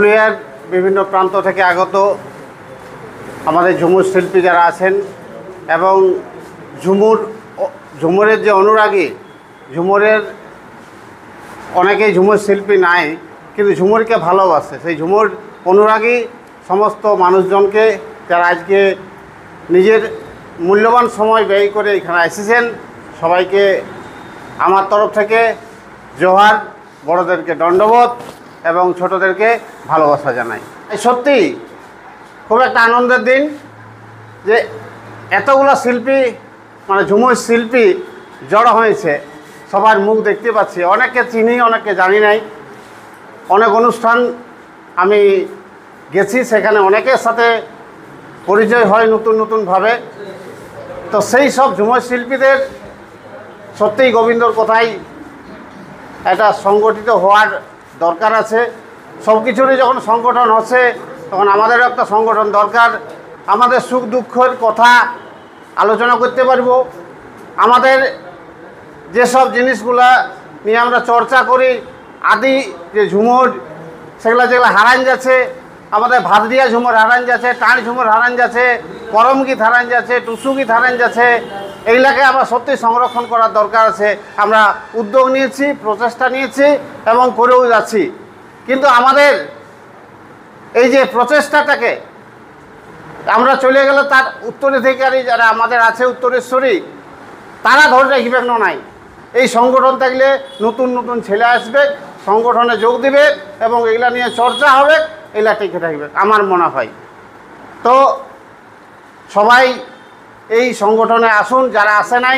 পুরুলিয়ার বিভিন্ন প্রান্ত থেকে আগত আমাদের ঝুমুর শিল্পী যারা আছেন এবং ঝুমুরের যে অনুরাগী, ঝুমুরের অনেকেই ঝুমুর শিল্পী নাই, কিন্তু ঝুমুরকে ভালোবাসে, সেই ঝুমুর অনুরাগী সমস্ত মানুষজনকে যারা আজকে নিজের মূল্যবান সময় ব্যয় করে এখানে এসেছেন, সবাইকে আমার তরফ থেকে জোহার, বড়দেরকে দণ্ডবোধ এবং ছোটদেরকে ভালোবাসা জানাই। সত্যি খুব একটা আনন্দের দিন যে এতগুলো শিল্পী, মানে ঝুমুর শিল্পী জড়ো হয়েছে, সবার মুখ দেখতে পাচ্ছি, অনেককে চিনি, অনেককে জানি নাই। অনেক অনুষ্ঠান আমি গেছি, সেখানে অনেকের সাথে পরিচয় হয় নতুন নতুনভাবে। তো সেই সব ঝুমুর শিল্পীদের সত্যিই গোবিন্দর কথাই একটা সংগঠিত হওয়ার দরকার আছে। সব কিছুরই যখন সংগঠন হচ্ছে তখন আমাদেরও একটা সংগঠন দরকার। আমাদের সুখ দুঃখের কথা আলোচনা করতে পারব, আমাদের যেসব জিনিসগুলা নিয়ে আমরা চর্চা করি, আদি যে ঝুমুর সেগুলো যেগুলো হারান যাচ্ছে, আমাদের ভাত দিয়া ঝুমুর হারান যাচ্ছে, টান ঝুমুর হারান যাচ্ছে, করম গীত হারান যাচ্ছে, টুসু গীত হারান যাচ্ছে, এইগুলাকে আমরা সত্যি সংরক্ষণ করার দরকার আছে। আমরা উদ্যোগ নিয়েছি, প্রচেষ্টা নিয়েছি এবং করেও যাচ্ছি, কিন্তু আমাদের এই যে প্রচেষ্টাটাকে আমরা চলে গেলে তার উত্তরাধিকারী যারা আমাদের আছে, উত্তরেশ্বরী, তারা ধরে রাখবে না নাই। এই সংগঠন থাকলে নতুন নতুন ছেলে আসবে, সংগঠনে যোগ দিবে এবং এগুলা নিয়ে চর্চা হবে, এগুলা টিকে থাকবে আমার মনে হয়। তো সবাই এই সংগঠনে আসুন, যারা আসে নাই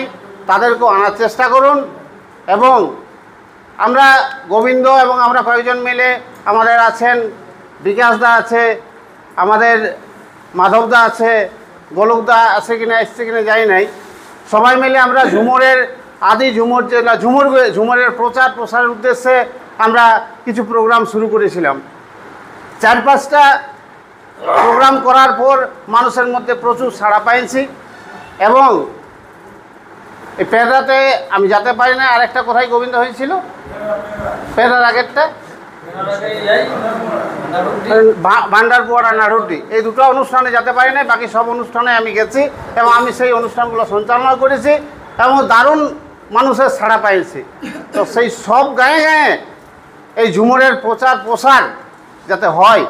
তাদেরকেও আনার চেষ্টা করুন। এবং আমরা গোবিন্দ এবং আমরা কয়েকজন মিলে, আমাদের আছেন বিকাশদা আছে, আমাদের মাধবদা আছে, গোলকদা আছে কিনা, এসছে কিনা জানি নাই, সবাই মিলে আমরা ঝুমুরের আদি ঝুমুর যে ঝুমুরের প্রচার প্রসারের উদ্দেশ্যে আমরা কিছু প্রোগ্রাম শুরু করেছিলাম। 4-5টা প্রোগ্রাম করার পর মানুষের মধ্যে প্রচুর সাড়া পাইছি। এবং এই পেড়াতে আমি যেতে পারি না, আরেকটা কোথায় গোবিন্দ হয়েছিল, পেড়ার আগেরটা ভান্ডারপুয়ার আর নাড়ুড্ডি, এই দুটো অনুষ্ঠানে যেতে পারি না, বাকি সব অনুষ্ঠানে আমি গেছি এবং আমি সেই অনুষ্ঠানগুলো সঞ্চালনা করেছি এবং দারুণ মানুষের সাড়া পাইছি। তো সেই সব গায়ে গায়ে এই ঝুমুরের প্রচার প্রসার যাতে হয়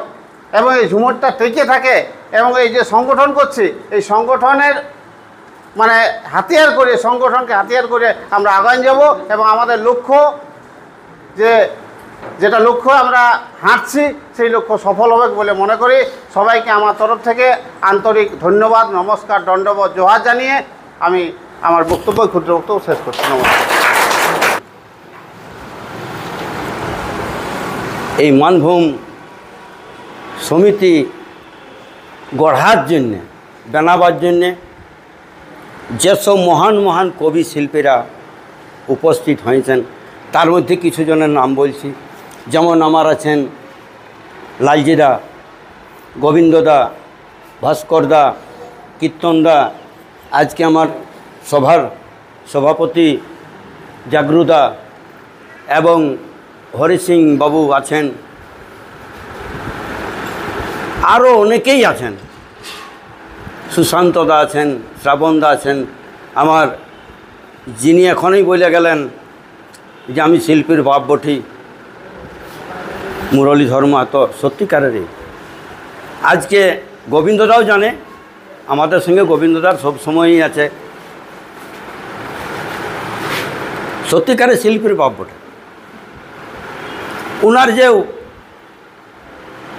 এবং এই ঝুমুরটা টিকে থাকে এবং এই যে সংগঠন করছি, এই সংগঠনের মানে হাতিয়ার করে, সংগঠনকে হাতিয়ার করে আমরা আগান যাব এবং আমাদের লক্ষ্য যেটা লক্ষ্য আমরা হাঁটছি, সেই লক্ষ্য সফল হবে বলে মনে করি। সবাইকে আমার তরফ থেকে আন্তরিক ধন্যবাদ, নমস্কার, দণ্ডবোধ, জোহার জানিয়ে আমি আমার বক্তব্য, ক্ষুদ্র বক্তব্য শেষ করছি। নমস্কার। এই মানভূম সমিতি গড়ার জন্যে, বানাবার জন্যে যেসব মহান মহান কবি শিল্পীরা উপস্থিত হয়েছেন, তার মধ্যে কিছু জনের নাম বলছি। যেমন আমার আছেন লালজিদা, গোবিন্দদা, ভাস্করদা, কীর্তনদা, আজকে আমার সভার সভাপতি জাগরুদা এবং হরি সিং বাবু আছেন, আরও অনেকেই আছেন, সুশান্তদা আছেন, শ্রাবণদা আছেন। আমার যিনি এখনই বলে গেলেন যে আমি শিল্পীর বাপ বটি, মুরলীধর মাহাতো, সত্যিকারেরই। আজকে গোবিন্দদাও জানে, আমাদের সঙ্গে গোবিন্দদার সব সময়ই আছে, সত্যিকারের শিল্পীর বাপ বটে। ওনার যে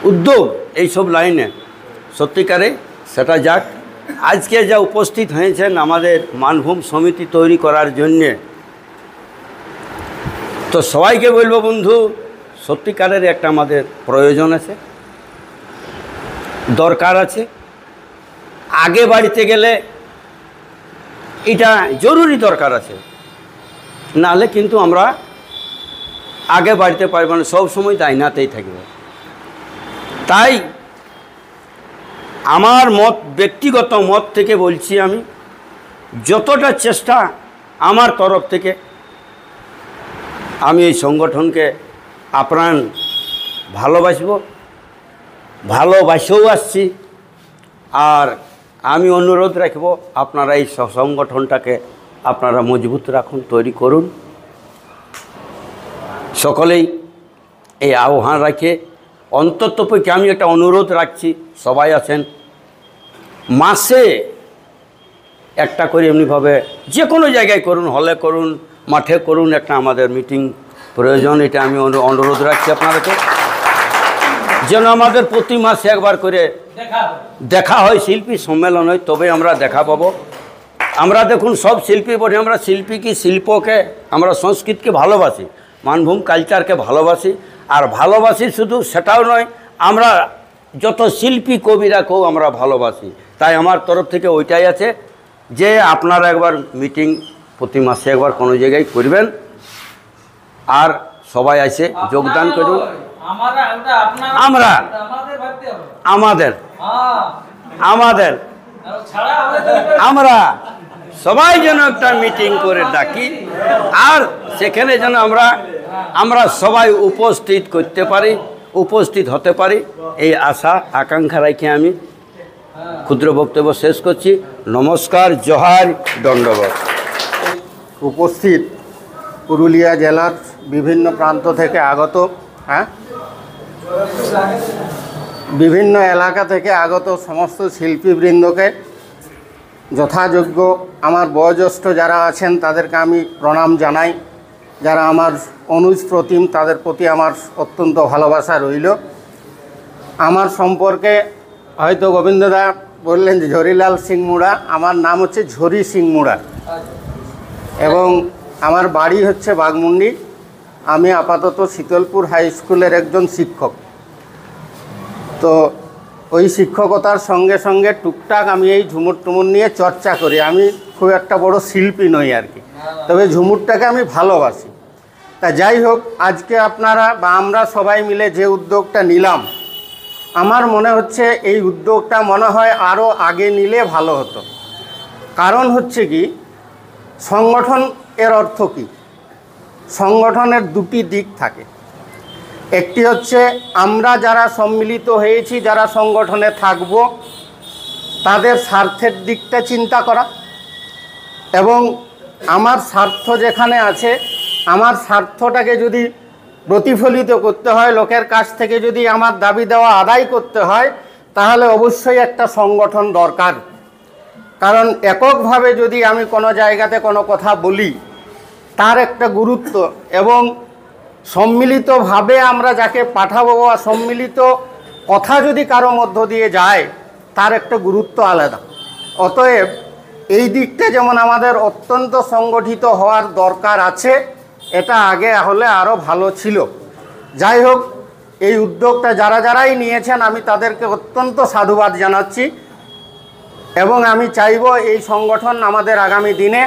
উদ্যোগ এইসব লাইনে, সত্যিকারে সেটা যাক। আজকে যা উপস্থিত হয়েছেন আমাদের মানভূম সমিতি তৈরি করার জন্যে, তো সবাইকে বলবো বন্ধু, সত্যিকারের একটা আমাদের প্রয়োজন আছে, দরকার আছে। আগে বাড়িতে গেলে এটা জরুরি দরকার আছে, নাহলে কিন্তু আমরা আগে বাড়িতে পারবো না, সবসময় দায়নাতেই থাকবে। তাই আমার মত, ব্যক্তিগত মত থেকে বলছি, আমি যতটা চেষ্টা আমার তরফ থেকে আমি এই সংগঠনকে আপ্রাণ ভালোবাসব ভালোবাসেও আসছি। আর আমি অনুরোধ রাখব আপনারা এই সংগঠনটাকে আপনারা মজবুত রাখুন, তৈরি করুন। সকলেই এই আহ্বান রাখে অন্ততপক্ষে আমি একটা অনুরোধ রাখছি, সবাই আছেন, মাসে একটা করে এমনিভাবে যে কোনো জায়গায় করুন, হলে করুন, মাঠে করুন, একটা আমাদের মিটিং প্রয়োজন। এটা আমি অনুরোধ রাখছি আপনাদেরকে, যেন আমাদের প্রতি মাসে একবার করে দেখা হয়, শিল্পী সম্মেলন হয়, তবে আমরা দেখা পাবো। আমরা দেখুন সব শিল্পী বলি, আমরা শিল্পী কি শিল্পকে, আমরা সংস্কৃতিকে ভালোবাসি, মানভূম কালচারকে ভালোবাসি। আর ভালোবাসি শুধু সেটাও নয়, আমরা যত শিল্পী কবিরাকেও আমরা ভালোবাসি। তাই আমার তরফ থেকে ওইটাই আছে যে আপনারা একবার মিটিং প্রতি মাসে একবার কোনো জায়গায় করবেন, আর সবাই এসে যোগদান করুন। আমরা আমাদের আমাদের আমরা সবাই যেন একটা মিটিং করে ডাকি, আর সেখানে যেন আমরা সবাই উপস্থিত করতে পারি, উপস্থিত হতে পারি, এই আশা আকাঙ্ক্ষা রেখে আমি ক্ষুদ্র বক্তব্য শেষ করছি। নমস্কার, জোহার, দণ্ডবত। উপস্থিত পুরুলিয়া জেলার বিভিন্ন প্রান্ত থেকে আগত, বিভিন্ন এলাকা থেকে আগত সমস্ত শিল্পীবৃন্দকে যথাযোগ্য আমার বয়োজ্যেষ্ঠ যারা আছেন তাদেরকে আমি প্রণাম জানাই। যারা আমার অনুজ প্রতিম, তাদের প্রতি আমার অত্যন্ত ভালোবাসা রইল। আমার সম্পর্কে হয়তো গোবিন্দদা বললেন যে ঝরিলাল সিং মুড়া, আমার নাম হচ্ছে ঝরি সিং মুড়া এবং আমার বাড়ি হচ্ছে বাঘমুন্ডি। আমি আপাতত শীতলপুর হাই স্কুলের একজন শিক্ষক। তো ওই শিক্ষকতার সঙ্গে সঙ্গে টুকটাক আমি এই ঝুমুর টুমুর নিয়ে চর্চা করি। আমি খুব একটা বড় শিল্পী নই আর কি, তবে ঝুমুরটাকে আমি ভালোবাসি। তা যাই হোক, আজকে আপনারা বা আমরা সবাই মিলে যে উদ্যোগটা নিলাম, আমার মনে হচ্ছে এই উদ্যোগটা মনে হয় আরও আগে নিলে ভালো হতো। কারণ হচ্ছে কি, সংগঠন এর অর্থ কী? সংগঠনের দুটি দিক থাকে। একটি হচ্ছে আমরা যারা সম্মিলিত হয়েছি, যারা সংগঠনে থাকব, তাদের স্বার্থের দিকটা চিন্তা করা, এবং আমার স্বার্থ যেখানে আছে, আমার স্বার্থটাকে যদি প্রতিফলিত করতে হয়, লোকের কাছ থেকে যদি আমার দাবি দেওয়া আদায় করতে হয়, তাহলে অবশ্যই একটা সংগঠন দরকার। কারণ এককভাবে যদি আমি কোনো জায়গাতে কোনো কথা বলি, তার একটা গুরুত্ব, এবং সম্মিলিতভাবে আমরা যাকে পাঠাবো বা সম্মিলিত কথা যদি কারো মধ্য দিয়ে যায়, তার একটা গুরুত্ব আলাদা। অতএব এই দিকটা যেমন আমাদের অত্যন্ত সংগঠিত হওয়ার দরকার আছে, এটা আগে হলে আরও ভালো ছিল। যাই হোক, এই উদ্যোগটা যারাই নিয়েছেন আমি তাদেরকে অত্যন্ত সাধুবাদ জানাচ্ছি, এবং আমি চাইব এই সংগঠন আমাদের আগামী দিনে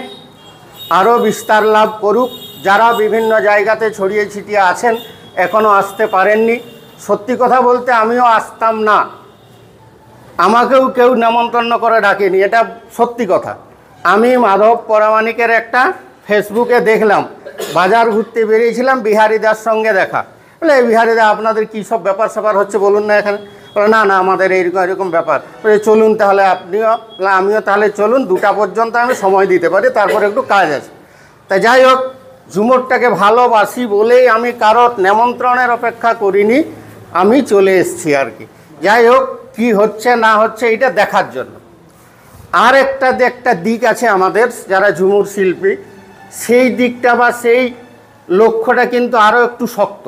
আরও বিস্তার লাভ করুক। যারা বিভিন্ন জায়গাতে ছড়িয়ে ছিটিয়ে আছেন, এখনও আসতে পারেননি, সত্যি কথা বলতে আমিও আসতাম না, আমাকেও কেউ নেমন্তন্ন করে ডাকেনি, এটা সত্যি কথা। আমি মাধব পরামানিকের একটা ফেসবুকে দেখলাম, বাজার ঘুরতে বেরিয়েছিলাম, বিহারিদার সঙ্গে দেখা। বলে এই বিহারিদা, আপনাদের কী সব ব্যাপার স্যাপার হচ্ছে বলুন না এখানে। বলে না আমাদের এরকম ব্যাপার। বলে চলুন তাহলে আপনিও, আমিও তাহলে চলুন, 2টা পর্যন্ত আমি সময় দিতে পারি, তারপরে একটু কাজ আছে। তা যাই হোক, ঝুমুরটাকে ভালোবাসি বলেই আমি কারোর নেমন্ত্রণের অপেক্ষা করিনি, আমি চলে এসেছি আর কি। যাই হোক, কি হচ্ছে না হচ্ছে এটা দেখার জন্য। আর একটা দিক আছে আমাদের যারা ঝুমুর শিল্পী, সেই দিকটা বা সেই লক্ষ্যটা কিন্তু আরও একটু শক্ত।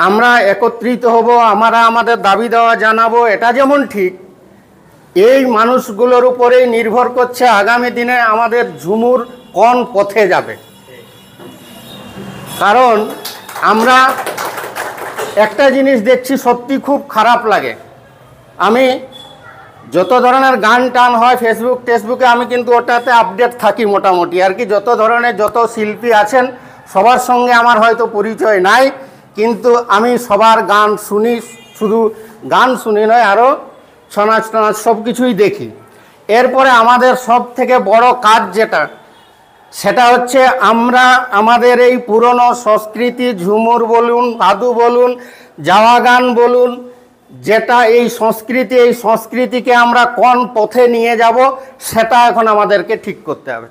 আমরা একত্রিত হব, আমরা আমাদের দাবি দেওয়া জানাবো, এটা যেমন ঠিক, এই মানুষগুলোর উপরেই নির্ভর করছে আগামী দিনে আমাদের ঝুমুর কোন পথে যাবে। কারণ আমরা একটা জিনিস দেখছি, সত্যি খুব খারাপ লাগে। আমি যত ধরনের গান টান হয় ফেসবুকে আমি কিন্তু ওটাতে আপডেট থাকি মোটামুটি আর কি। যত শিল্পী আছেন সবার সঙ্গে আমার হয়তো পরিচয় নাই, কিন্তু আমি সবার গান শুনি, শুধু গান শুনি নয়, আরও ছনাচ টনাচ সব কিছুই দেখি। এরপরে আমাদের সব থেকে বড় কাজ সেটা হচ্ছে আমরা আমাদের এই পুরনো সংস্কৃতি, ঝুমুর বলুন, ভাদু বলুন, জাওয়া গান বলুন, যেটা এই সংস্কৃতিকে আমরা কোন পথে নিয়ে যাব সেটা এখন আমাদেরকে ঠিক করতে হবে।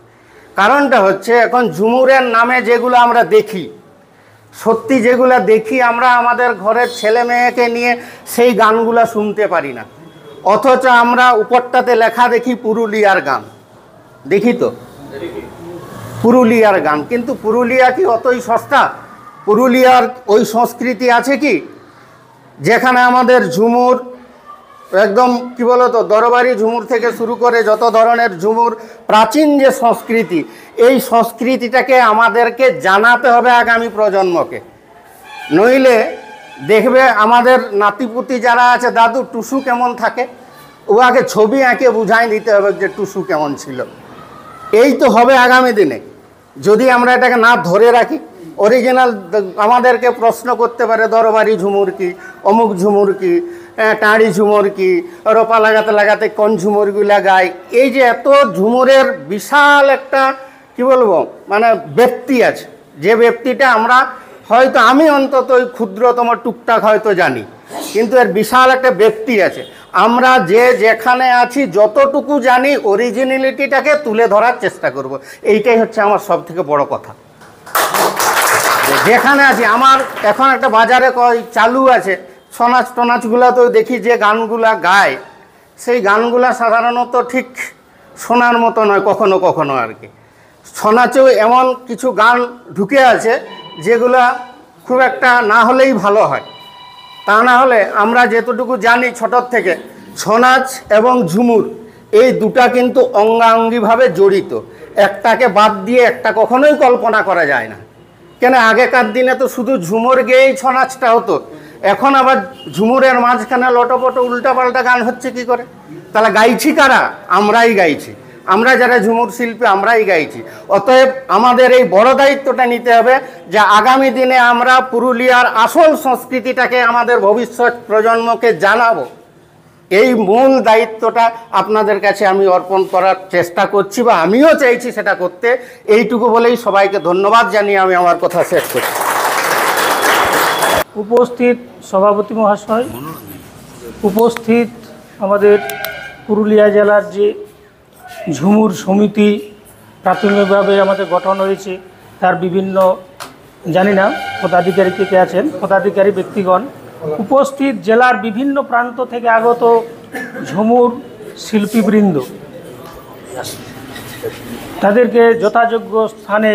কারণটা হচ্ছে এখন ঝুমুরের নামে যেগুলো আমরা দেখি, সত্যি যেগুলো দেখি আমরা আমাদের ঘরের ছেলে মেয়েকে নিয়ে সেই গানগুলো শুনতে পারি না, অথচ আমরা উপরটাতে লেখা দেখি পুরুলিয়ার গান, দেখি তো পুরুলিয়ার গান, কিন্তু পুরুলিয়া কি অতই সস্তা? পুরুলিয়ার ওই সংস্কৃতি আছে কি যেখানে আমাদের ঝুমুর একদম কি বলতো দরবারি ঝুমুর থেকে শুরু করে যত ধরনের ঝুমুর, প্রাচীন যে সংস্কৃতি, এই সংস্কৃতিটাকে আমাদেরকে জানাতে হবে আগামী প্রজন্মকে। নইলে দেখবে আমাদের নাতিপুতি যারা আছে, দাদু টুসু কেমন থাকে, ও আগে ছবি আঁকে বুঝাই দিতে হবে যে টুসু কেমন ছিল। এই তো হবে আগামী দিনে যদি আমরা এটাকে না ধরে রাখি। অরিজিনাল আমাদেরকে প্রশ্ন করতে পারে দরবারি ঝুমুর কি, অমুক ঝুমুর কি, টাঁড়ি ঝুমুর কি, রোপা লাগাতে লাগাতে কোন ঝুমুরগুলা গায়। এই যে এত ঝুমুরের বিশাল একটা কি বলবো মানে ব্যক্তি আছে, যে ব্যক্তিটা আমরা হয়তো আমি অন্তত ওই ক্ষুদ্রতম টুকটাক হয়তো জানি, কিন্তু এর বিশাল একটা ব্যক্তি আছে। আমরা যে যেখানে আছি যতটুকু জানি অরিজিনালিটিটাকে তুলে ধরার চেষ্টা করব। এইটাই হচ্ছে আমার সব থেকে বড় কথা। যেখানে আছি আমার এখন একটা বাজারে চালু আছে ছনাচ টনাচগুলো, তো দেখি যে গানগুলা গায় সেই গানগুলা সাধারণত ঠিক শোনার মতো নয়, কখনো কখনো আর কি। ছনাচেও এমন কিছু গান ঢুকে আছে যেগুলা খুব একটা না হলেই ভালো হয়। তা না হলে আমরা যেতটুকু জানি ছোটোর থেকে, ছৌ-নাচ এবং ঝুমুর এই দুটা কিন্তু অঙ্গাঙ্গিভাবে জড়িত, একটাকে বাদ দিয়ে একটা কখনোই কল্পনা করা যায় না। কেন আগেকার দিনে তো শুধু ঝুমুর গেয়েই ছৌ-নাচটা হতো, এখন আবার ঝুমুরের মাঝখানে লটোপটো উল্টাপাল্টা গান হচ্ছে কি করে? তাহলে গাইছি কারা? আমরাই গাইছি, আমরা যারা ঝুমুর শিল্পী আমরাই গাইছি। অতএব আমাদের এই বড় দায়িত্বটা নিতে হবে যে আগামী দিনে আমরা পুরুলিয়ার আসল সংস্কৃতিটাকে আমাদের ভবিষ্যৎ প্রজন্মকে জানাবো। এই মূল দায়িত্বটা আপনাদের কাছে আমি অর্পণ করার চেষ্টা করছি, বা আমিও চাইছি সেটা করতে। এইটুকু বলেই সবাইকে ধন্যবাদ জানিয়ে আমি আমার কথা শেষ করছি। উপস্থিত সভাপতি মহাশয়, উপস্থিত আমাদের পুরুলিয়া জেলার যে ঝুমুর সমিতি প্রাথমিকভাবে আমাদের গঠন হয়েছে, তার বিভিন্ন জানি না পদাধিকারী কে আছেন, পদাধিকারী ব্যক্তিগণ, উপস্থিত জেলার বিভিন্ন প্রান্ত থেকে আগত ঝুমুর শিল্পীবৃন্দ, তাদেরকে যথাযোগ্য স্থানে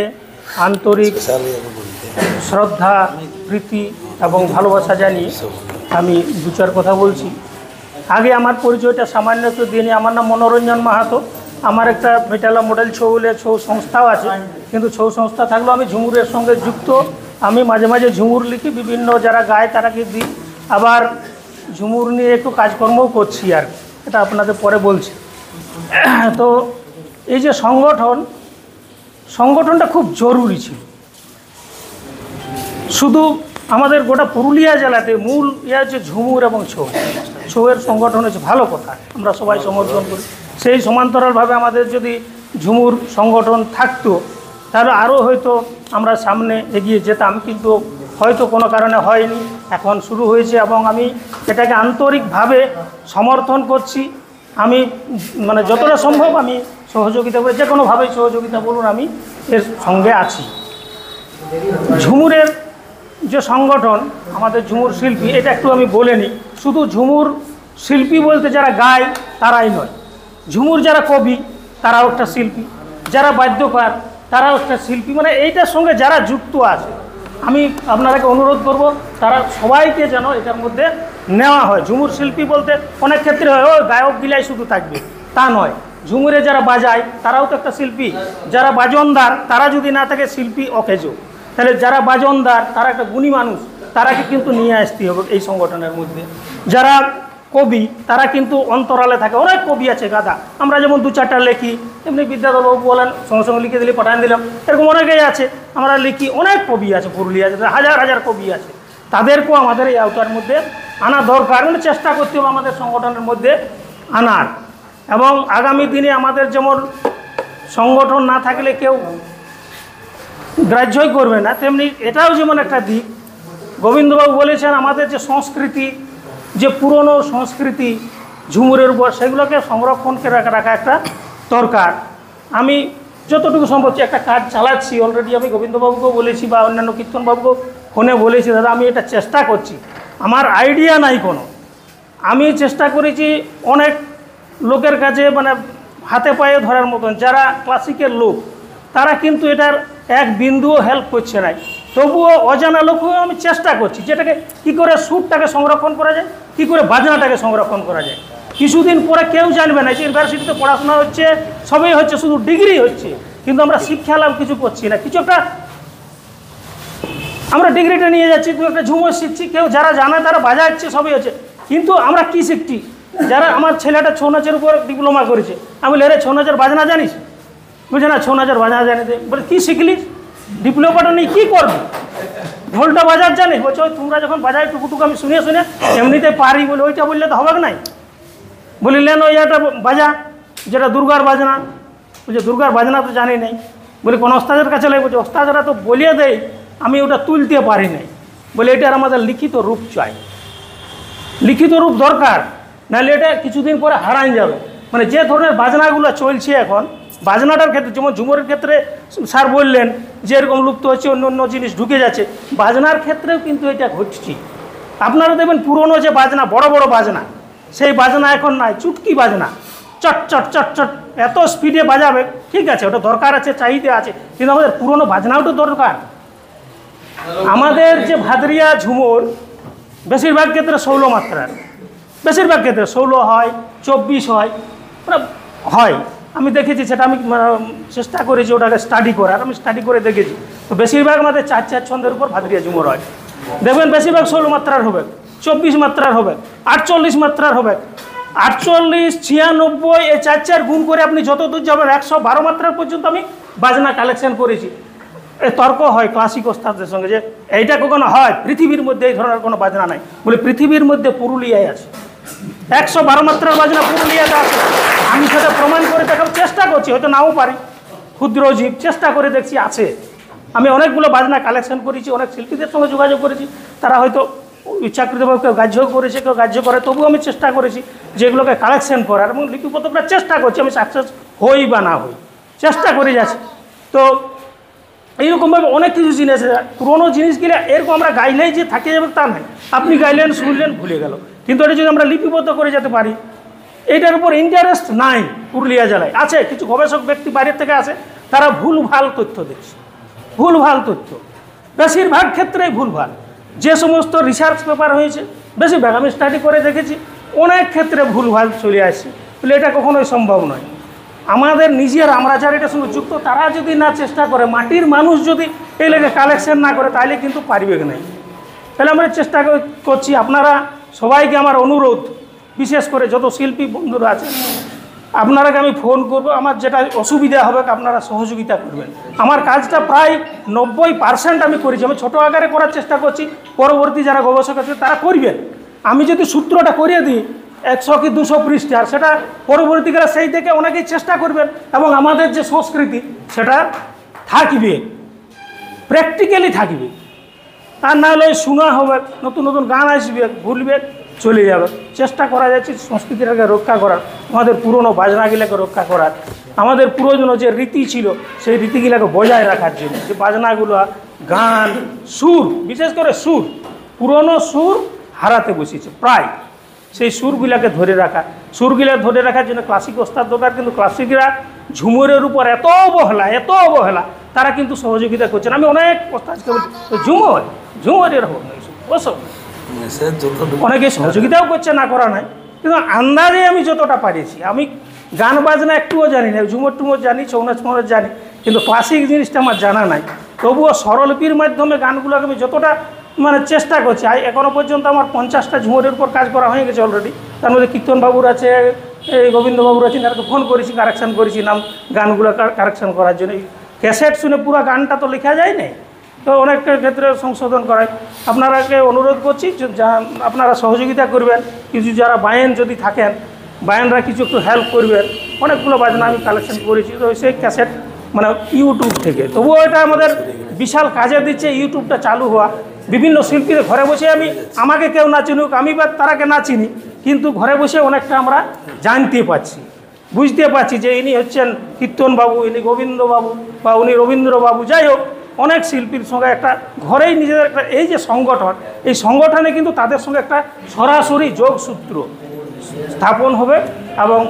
আন্তরিক শ্রদ্ধা, প্রীতি এবং ভালোবাসা জানিয়ে আমি দু চার কথা বলছি। আগে আমার পরিচয়টা সামান্য একটু দিয়ে নিই। আমার নাম মনোরঞ্জন মাহাতো। আমার একটা মেটালা মডেল ছৌ বলে ছৌ সংস্থাও আছে, কিন্তু ছৌ সংস্থা থাকলেও আমি ঝুমুরের সঙ্গে যুক্ত। আমি মাঝে মাঝে ঝুমুর লিখি, বিভিন্ন যারা গায় তারাকে দিই, আবার ঝুমুর নিয়ে একটু কাজকর্মও করছি, আর এটা আপনাদের পরে বলছি। তো এই যে সংগঠনটা খুব জরুরি ছিল। শুধু আমাদের গোটা পুরুলিয়া জেলাতে মূল হচ্ছে ঝুমুর এবং ছৌয়ের সংগঠন হচ্ছে ভালো কথা, আমরা সবাই সমর্থন করি। সেই সমান্তরালভাবে আমাদের যদি ঝুমুর সংগঠন থাকতো তাহলে আরও হয়তো আমরা সামনে এগিয়ে যেতাম, কিন্তু হয়তো কোনো কারণে হয়নি। এখন শুরু হয়েছে এবং আমি এটাকে আন্তরিকভাবে সমর্থন করছি। আমি মানে যতটা সম্ভব আমি সহযোগিতা করি, যে কোনোভাবেই সহযোগিতা বলুন, আমি এর সঙ্গে আছি। ঝুমুরের যে সংগঠন আমাদের ঝুমুর শিল্পী, এটা একটু আমি বলে নিই। শুধু ঝুমুর শিল্পী বলতে যারা গায় তারাই নয়, ঝুমুর যারা কবি তারাও একটা শিল্পী, যারা বাদ্যকার তারাও একটা শিল্পী, মানে এইটার সঙ্গে যারা যুক্ত আছে, আমি আপনারাকে অনুরোধ করব তারা সবাইকে যেন এটার মধ্যে নেওয়া হয়। ঝুমুর শিল্পী বলতে অনেক ক্ষেত্রে হয় ও গায়ক গিলাই শুধু থাকবে, তা নয়। ঝুমুরে যারা বাজায় তারাও তো একটা শিল্পী, যারা বাজনদার তারা যদি না থাকে শিল্পী অকেজো। তাহলে যারা বাজনদার তারা একটা গুণী মানুষ, তারাকে কিন্তু নিয়ে আসতে হবে এই সংগঠনের মধ্যে। যারা কবি তারা কিন্তু অন্তরালে থাকে, অনেক কবি আছে গাদা, আমরা যেমন দু চারটা লিখি, এমনি বিদ্যাধরবাবু বলেন সঙ্গে সঙ্গে লিখে দিলে পাঠান দিলাম, এরকম অনেকেই আছে আমরা লিখি। অনেক কবি আছে পুরুলিয়া, হাজার হাজার কবি আছে, তাদেরকেও আমাদের এই আওতার মধ্যে আনা দরকার, মানে চেষ্টা করতে হবে আমাদের সংগঠনের মধ্যে আনার। এবং আগামী দিনে আমাদের যেমন সংগঠন না থাকলে কেউ গ্রাহ্যই করবে না, তেমনি এটাও যেমন একটা দিক। গোবিন্দবাবু বলেছেন আমাদের যে সংস্কৃতি যে পুরনো সংস্কৃতি ঝুমুরের উপর, সেগুলোকে সংরক্ষণ করে রাখা একটা দরকার। আমি যতটুকু সম্ভব একটা কাজ চালাচ্ছি অলরেডি। আমি গোবিন্দবাবুকেও বলেছি বা অন্যান্য কীর্তনবাবুকেও ফোনে বলেছি, দাদা আমি এটা চেষ্টা করছি, আমার আইডিয়া নাই কোনো, আমি চেষ্টা করেছি অনেক লোকের কাছে, মানে হাতে পায়ে ধরার মতন যারা ক্লাসিকের লোক, তারা কিন্তু এটার এক বিন্দুও হেল্প করছে না। তবুও অজানা লোক হয়েও আমি চেষ্টা করছি যেটাকে কী করে সুরটাকে সংরক্ষণ করা যায়, কী করে বাজনাটাকে সংরক্ষণ করা যায়। কিছুদিন পরে কেউ জানবে না যে ইউনিভার্সিটিতে পড়াশোনা হচ্ছে, সবই হচ্ছে, শুধু ডিগ্রি হচ্ছে, কিন্তু আমরা শিক্ষা লাভ কিছু করছি না। কিছু একটা আমরা ডিগ্রিটা নিয়ে যাচ্ছি, দু একটা ঝুমুর শিখছি, কেউ যারা জানে তারা বাজাচ্ছে, সবই হচ্ছে, কিন্তু আমরা কী শিখছি? যারা আমার ছেলেটা ছৌ নাচের উপর ডিপ্লোমা করেছে, আমি বলি, রে ছৌ নাচের বাজনা জানিস? বুঝে না, ছৌ নাচের বাজনা জানি। বলে কী শিখলিস? ডিপ্লোমাটা নিয়ে কী করবি? ঢোলটা বাজার জানিস? বলছে ওই তোমরা যখন বাজায় টুকুটুকু আমি শুনে শুনে এমনিতে পারি, বলে ওইটা বললে তো হবে নাই। বলিলেন ওই একটা বাজা যেটা দুর্গার বাজনা। বলছে দুর্গার বাজনা তো জানি নাই। বলি কোন ওস্তাদের কাছে লাগে? বলছে ওস্তাদরা তো বলিয়ে দেয়, আমি ওটা তুলতে পারি নাই। বলে এটার আমাদের লিখিত রূপ চাই, লিখিত রূপ দরকার, নাহলে এটা কিছুদিন পরে হারাই যাবে। মানে যে ধরনের বাজনাগুলো চলছে এখন, বাজনাটার ক্ষেত্রে যেমন ঝুমুরের ক্ষেত্রে স্যার বললেন যে এরকম লুপ্ত হচ্ছে, অন্য অন্য জিনিস ঢুকে যাচ্ছে, বাজনার ক্ষেত্রেও কিন্তু এটা ঘটছে। আপনারা দেখবেন পুরনো যে বাজনা, বড় বড় বাজনা, সেই বাজনা এখন নাই, চুটকি বাজনা, চট চট চট চট এত স্পিডে বাজাবে। ঠিক আছে, ওটা দরকার আছে, চাহিদা আছে, কিন্তু আমাদের পুরনো বাজনাও তো দরকার। আমাদের যে ভাদরিয়া ঝুমুর বেশিরভাগ ক্ষেত্রে 16 মাত্রার, বেশিরভাগ ক্ষেত্রে 16 হয়, 24 হয়, হয়। আমি দেখেছি, সেটা আমি চেষ্টা করেছি ওটাকে স্টাডি করার, আমি স্টাডি করে দেখেছি। তো বেশিরভাগ আমাদের 4-4 ছন্দের উপর ভাদরিয়া ঝুমুর হয়। দেখবেন বেশিরভাগ 16 মাত্রার হবে, 24 মাত্রার হবে, 48 মাত্রার হবে। 48, 96 এই 4-4 গুণ করে আপনি যত দূর যাবেন 112 মাত্রার পর্যন্ত আমি বাজনা কালেকশন করেছি। এই তর্ক হয় ক্লাসিক ওস্তাদদের সঙ্গে যে এইটা কখনো হয়, পৃথিবীর মধ্যে এই ধরনের কোনো বাজনা নাই। বলে পৃথিবীর মধ্যে পুরুলিয়ায় আছে 112 মাত্রার বাজনা, পুরুলিয়াতে আছে। আমি সেটা প্রমাণ করে দেখার চেষ্টা করছি, হয়তো নাও পারি, ক্ষুদ্র জীব, চেষ্টা করে দেখছি আছে। আমি অনেকগুলো বাজনা কালেকশন করেছি, অনেক শিল্পীদের সঙ্গে যোগাযোগ করেছি, তারা হয়তো ইচ্ছাকৃতভাবে কেউ গ্রাহ্য করেছে, কেউ গ্রাহ্য করে, তবুও আমি চেষ্টা করেছি যেগুলোকে কালেকশন করার এবং লিপিবদ্ধটা চেষ্টা করছি। আমি সাকসেস হই বা না হই, চেষ্টা করে যাচ্ছি। তো এইরকমভাবে অনেক কিছু জিনিস, পুরোনো জিনিসগুলো এরকম আমরা গাইলেই যে থাকে যাবে তা নয়। আপনি গাইলেন, শুনলেন, ভুলে গেল, কিন্তু এটা যদি আমরা লিপিবদ্ধ করে যেতে পারি, এইটার উপর ইন্টারেস্ট নাই পুরুলিয়া জেলায়। আছে কিছু গবেষক ব্যক্তি বাইরের থেকে আসে, তারা ভুলভাল তথ্য দিচ্ছে, ভুলভাল তথ্য, বেশিরভাগ ক্ষেত্রেই ভুলভাল। যে সমস্ত রিসার্চ পেপার হয়েছে বেশিরভাগ আমি স্টাডি করে দেখেছি, অনেক ক্ষেত্রে ভুলভাল চলে আসছে। বলে এটা কখনোই সম্ভব নয়। আমাদের নিজের, আমরা যারা এটার সঙ্গে যুক্ত, তারা যদি না চেষ্টা করে, মাটির মানুষ যদি এই লেগে কালেকশন না করে, তাহলে কিন্তু পারবে না। তাহলে আমরা চেষ্টা করছি। আপনারা সবাইকে আমার অনুরোধ, বিশেষ করে যত শিল্পী বন্ধুরা আছেন, আপনারাকে আমি ফোন করব, আমার যেটা অসুবিধা হবে আপনারা সহযোগিতা করবেন। আমার কাজটা প্রায় 90% আমি করেছি, আমি ছোটো আকারে করার চেষ্টা করছি, পরবর্তী যারা গবেষক আছে তারা করবেন। আমি যদি সূত্রটা করিয়ে দিই 100 কি 200 পৃষ্ঠার, সেটা পরবর্তীকালে সেই থেকে অনেকেই চেষ্টা করবেন এবং আমাদের যে সংস্কৃতি সেটা থাকবে, প্র্যাকটিক্যালি থাকবে। আর না হলে শোনা হবে, নতুন নতুন গান আসবে, ভুলবে, চলে যাবে। চেষ্টা করা যাচ্ছে সংস্কৃতিটাকে রক্ষা করার, আমাদের পুরনো বাজনাগুলোকে রক্ষা করার, আমাদের পুরনো যে রীতি ছিল সেই রীতিগুলোকে বজায় রাখার জন্য। যে বাজনাগুলো, গান, সুর, বিশেষ করে সুর, পুরনো সুর হারাতে বসেছে প্রায়। সেই সুরগুলাকে ধরে রাখা, সুরগুলা ধরে রাখার জন্য ক্লাসিক ওস্তাদ দরকার। কিন্তু ক্লাসিকরা ঝুমুরের উপর এত অবহেলা, তারা কিন্তু সহযোগিতা করছেন। আমি অনেক ওস্তাদকে বলছি ঝুমুরের হোক না, ওসব অনেকে সহযোগিতাও করছে, না করা নাই, কিন্তু আন্দাজে আমি যতটা পারিছি। আমি গান বাজনা একটুও জানি না, ঝুমুর টুমুর জানি, ছৌ নাচ জানি, কিন্তু ক্লাসিক জিনিসটা আমার জানা নাই। তবুও স্বরলিপির মাধ্যমে গানগুলোকে আমি যতটা চেষ্টা করছি। এখনও পর্যন্ত আমার 50টা ঝুমুরের উপর কাজ করা হয়ে গেছে অলরেডি। তার মধ্যে কীর্তনবাবুর আছে, গোবিন্দবাবুর আছে, তাদেরকে ফোন করেছি, কারেকশান করেছি, নাম গানগুলো কারেকশান করার জন্য। ক্যাসেট শুনে পুরো গানটা তো লেখা যায় না, তো অনেক ক্ষেত্রে সংশোধন করায়। আপনারাকে অনুরোধ করছি আপনারা সহযোগিতা করবেন। কিছু যারা বায়েন যদি থাকেন, বায়েনরা কিছু একটু হেল্প করবেন। অনেকগুলো বাজনা আমি কালেকশন করেছি, তো সেই ক্যাসেট ইউটিউব থেকে। তবুও এটা আমাদের বিশাল কাজে দিচ্ছে ইউটিউবটা চালু হওয়া। বিভিন্ন শিল্পীদের ঘরে বসে আমাকে কেউ না চিনুক, আমি বা তারাকে না চিনি, কিন্তু ঘরে বসে অনেকটা আমরা জানতে পারছি, বুঝতে পারছি যে ইনি হচ্ছেন কীর্তনবাবু, ইনি গোবিন্দবাবু বা উনি রবীন্দ্রবাবু। যাই হোক, অনেক শিল্পীর সঙ্গে একটা ঘরেই নিজেদের একটা এই যে সংগঠন, এই সংগঠনে কিন্তু তাদের সঙ্গে একটা সরাসরি যোগসূত্র স্থাপন হবে। এবং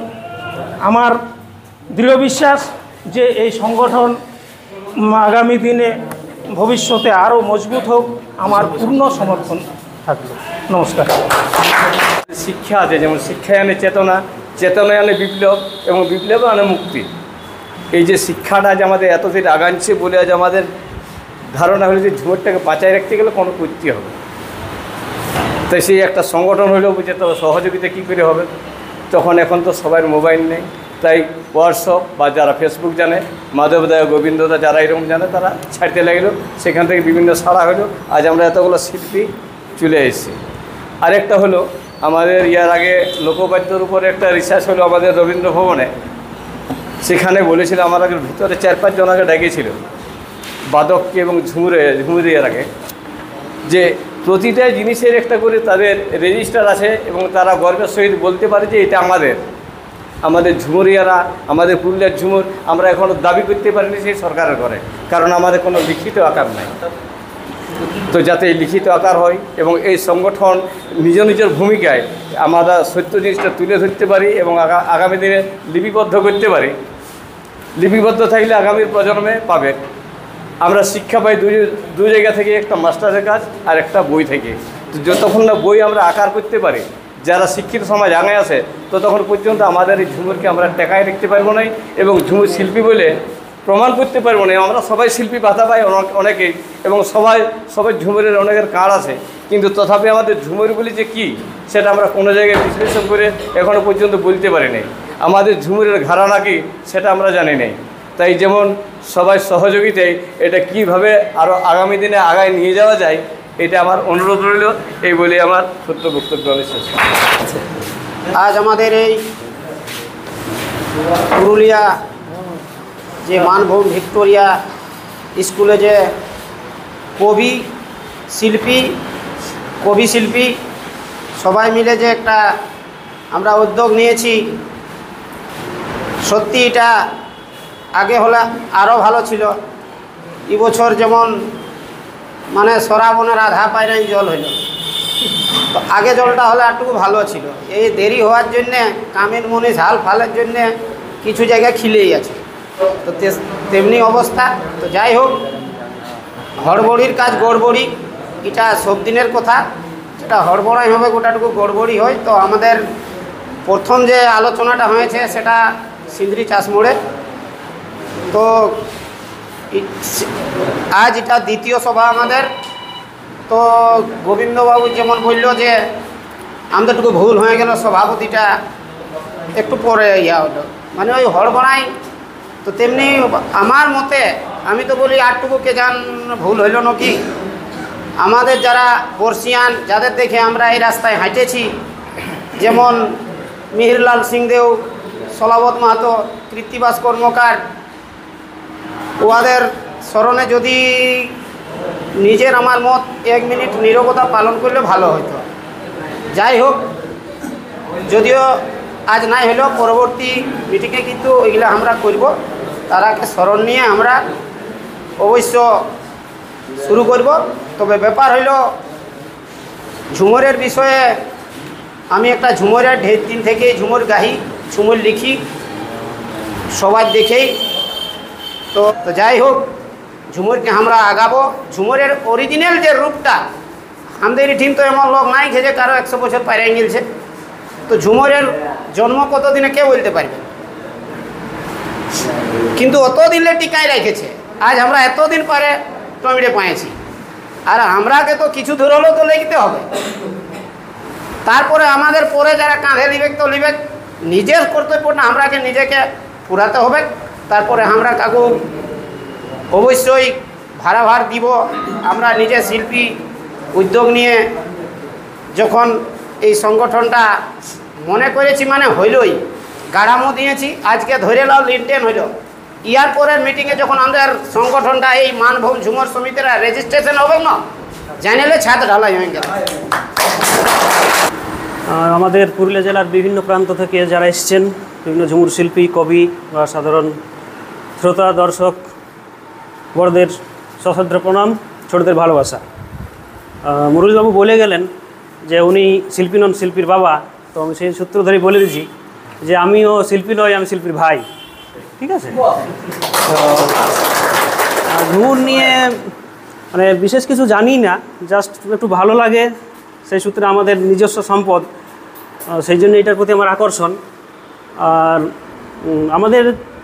আমার দৃঢ় বিশ্বাস যে এই সংগঠন আগামী দিনে ভবিষ্যতে আরও মজবুত হোক, আমার পূর্ণ সমর্থন থাকবে। নমস্কার। শিক্ষা আছে, যেমন শিক্ষায় আনে চেতনা, চেতনায় আনে বিপ্লব, এবং বিপ্লবে আনে মুক্তি। এই যে শিক্ষাটা যে আমাদের এতদিন আগাচ্ছে বলে আজ আমাদের ধারণা হলো যে ঝুমুরটাকে বাঁচায় রাখতে গেলে কোনো করতে হবে, তাই সেই একটা সংগঠন হলেও বুঝে তো সহযোগিতা কী করে হবে। তখন এখন তো সবার মোবাইল নেই, তাই হোয়াটসঅ্যাপ বা যারা ফেসবুক জানে, মাধবদা গোবিন্দদা যারা এরকম জানে তারা ছাড়তে লাগলো, সেখান থেকে বিভিন্ন সাড়া হলো, আজ আমরা এতগুলো শিল্পী চলে এসেছি। আরেকটা হলো আমাদের ইয়ার আগে লোকবাদ্যর উপরে একটা রিসার্চ হলো আমাদের রবীন্দ্র ভবনে, সেখানে বলেছিল আমার আগে ভিতরে 4-5 জনকে ডেকেছিল বাদককে এবং ঝুমুরিয়ার আগে, যে প্রতিটা জিনিসের একটা করে তাদের রেজিস্টার আছে এবং তারা গর্বের সহিত বলতে পারে যে এটা আমাদের ঝুমুরিয়ারা, আমাদের পুরুলিয়ার ঝুমুর আমরা এখনও দাবি করতে পারিনি সেই সরকারের করে, কারণ আমাদের কোনো লিখিত আকার নাই। তো যাতে লিখিত আকার হয় এবং এই সংগঠন নিজের ভূমিকায় আমরা সত্য জিনিসটা তুলে ধরতে পারি এবং আগামী দিনে লিপিবদ্ধ করতে পারি। লিপিবদ্ধ থাকলে আগামীর প্রজন্মে পাবে। আমরা শিক্ষা পাই দু জায়গা থেকে, একটা মাস্টারের কাজ আর একটা বই থেকে। তো যতক্ষণ না বই আমরা আকার করতে পারি, যারা শিক্ষিত সমাজ আগে আসে, তো তখন পর্যন্ত আমাদের এই ঝুমুরকে আমরা টেকায় রাখতে পারবো না এবং ঝুমুর শিল্পী বলে প্রমাণ করতে পারবো না। আমরা সবাই শিল্পী ভাতা পাই অনেকেই, এবং সবাই ঝুমুরের অনেকের কার্ড আছে, কিন্তু তথাপি আমাদের ঝুমুরগুলি যে কী সেটা আমরা কোনো জায়গায় বিশ্লেষণ করে এখনও পর্যন্ত বলতে পারি নাই। আমাদের ঝুমুরের ঘরানা কি সেটা আমরা জানি নাই। তাই যেমন সবাই সহযোগিতায় এটা কিভাবে আরও আগামী দিনে আগায় নিয়ে যাওয়া যায়, এটা আমার অনুরোধ রইল। এই বলে আমার ছোট্ট বক্তব্য আমি শেষ। আজ আমাদের এই পুরুলিয়া যে মানভূম ভিক্টোরিয়া স্কুলে যে কবি শিল্পী সবাই মিলে যে একটা আমরা উদ্যোগ নিয়েছি, সত্যি এটা আগে হলে আরও ভালো ছিল। এবছর যেমন মানে শ্রাবণের আধা পায়রাই জল হইল, তো আগে জলটা হলে একটু ভালো ছিল। এই দেরি হওয়ার জন্যে কামের মনে ঝাল ফালের জন্যে কিছু জায়গায় খিলেই আছে, তো তেমনি অবস্থা। তো যাই হোক, হড়বড়ির কাজ গড়বড়ি, এটা সব দিনের কথা, সেটা হড়বড়াই হবে, গোটাটুকু গড়বড়ি হয়। তো আমাদের প্রথম যে আলোচনাটা হয়েছে সেটা সিন্দ্রি চাষ মোড়ে, তো আজ এটা দ্বিতীয় সভা আমাদের। তো গোবিন্দবাবু যেমন বলল যে আমাদের একটু ভুল হয়ে গেল, সভাপতিটা একটু পরে হলো, মানে ওই হড়বড়াই। তো তেমনি আমার মতে আমি তো বলি আটটুকু কে যান ভুল হইল নাকি। আমাদের যারা বর্ষিয়ান, যাদের দেখে আমরা এই রাস্তায় হাঁটেছি, যেমন মিহিরলাল সিংদেও, সলাবত মাহাতো, কৃত্তিবাস কর্মকার, ওদের স্মরণে যদি নিজের আমার মত 1 মিনিট নীরবতা পালন করলে ভালো হতো। যাই হোক, যদিও আজ নাই হলেও পরবর্তী মিটিংয়ে কিন্তু ওইগুলো আমরা করব, তারাকে স্মরণ নিয়ে আমরা অবশ্য শুরু করব। তবে ব্যাপার হইল ঝুমুরের বিষয়ে, আমি একটা ঝুমুরের ঢের দিন থেকেই ঝুমুর গাহি, ঝুমুর লিখি, সবাই দেখেই। তো যাই হোক, ঝুমুরকে আমরা আগাবো। ঝুমুরের অরিজিনাল যে রূপটা, আমাদের টিম তো এমন লোক নাই যে কারো 100 বছর পাইরাই গেছে। তো ঝুমুরের জন্ম কতদিনে কে বলতে পারবে, কিন্তু অতদিনে টিকায় রেখেছে। আজ আমরা এতদিন পরে টমিটে পাইছি, আর আমরাকে তো কিছু দূর হলেও তো লিখতে হবে। তারপরে আমাদের পরে যারা কাঁধে লিবেক তো লিবেক, নিজের কর্তব্যটা আমরাকে নিজেকে পুরাতে হবে। তারপরে আমরা কাকু অবশ্যই ভাড়াভার দিব। আমরা নিজে শিল্পী উদ্যোগ নিয়ে যখন এই সংগঠনটা মনে করেছি, মানে হইলই, গাড়ামো দিয়েছি, আজকে ধরে নাও লিনটেন হইল, ইয়ার পরের মিটিংয়ে যখন আমাদের সংগঠনটা এই মানভূম ঝুমর সমিতিরা রেজিস্ট্রেশন হবে না, জানালে ছাদ ঢালাই হয়ে গেল। আমাদের পুরুলিয়া জেলার বিভিন্ন প্রান্ত থেকে যারা এসছেন, বিভিন্ন ঝুমুর শিল্পী, কবি বা সাধারণ শ্রোতা দর্শক বড়দের সশ্রদ্ধ প্রণাম, ছোটদের ভালোবাসা। মুরলীবাবু বলে গেলেন যে উনি শিল্পী নন, শিল্পীর বাবা। তো আমি সেই সূত্র ধরেই বলে দিচ্ছি যে আমিও শিল্পী নই, আমি শিল্পীর ভাই। ঠিক আছে? ঝুমুর নিয়ে মানে বিশেষ কিছু জানি না, জাস্ট একটু ভালো লাগে, সেই সূত্রে আমাদের নিজস্ব সম্পদ, সেই জন্য এটার প্রতি আমার আকর্ষণ। আর আমাদের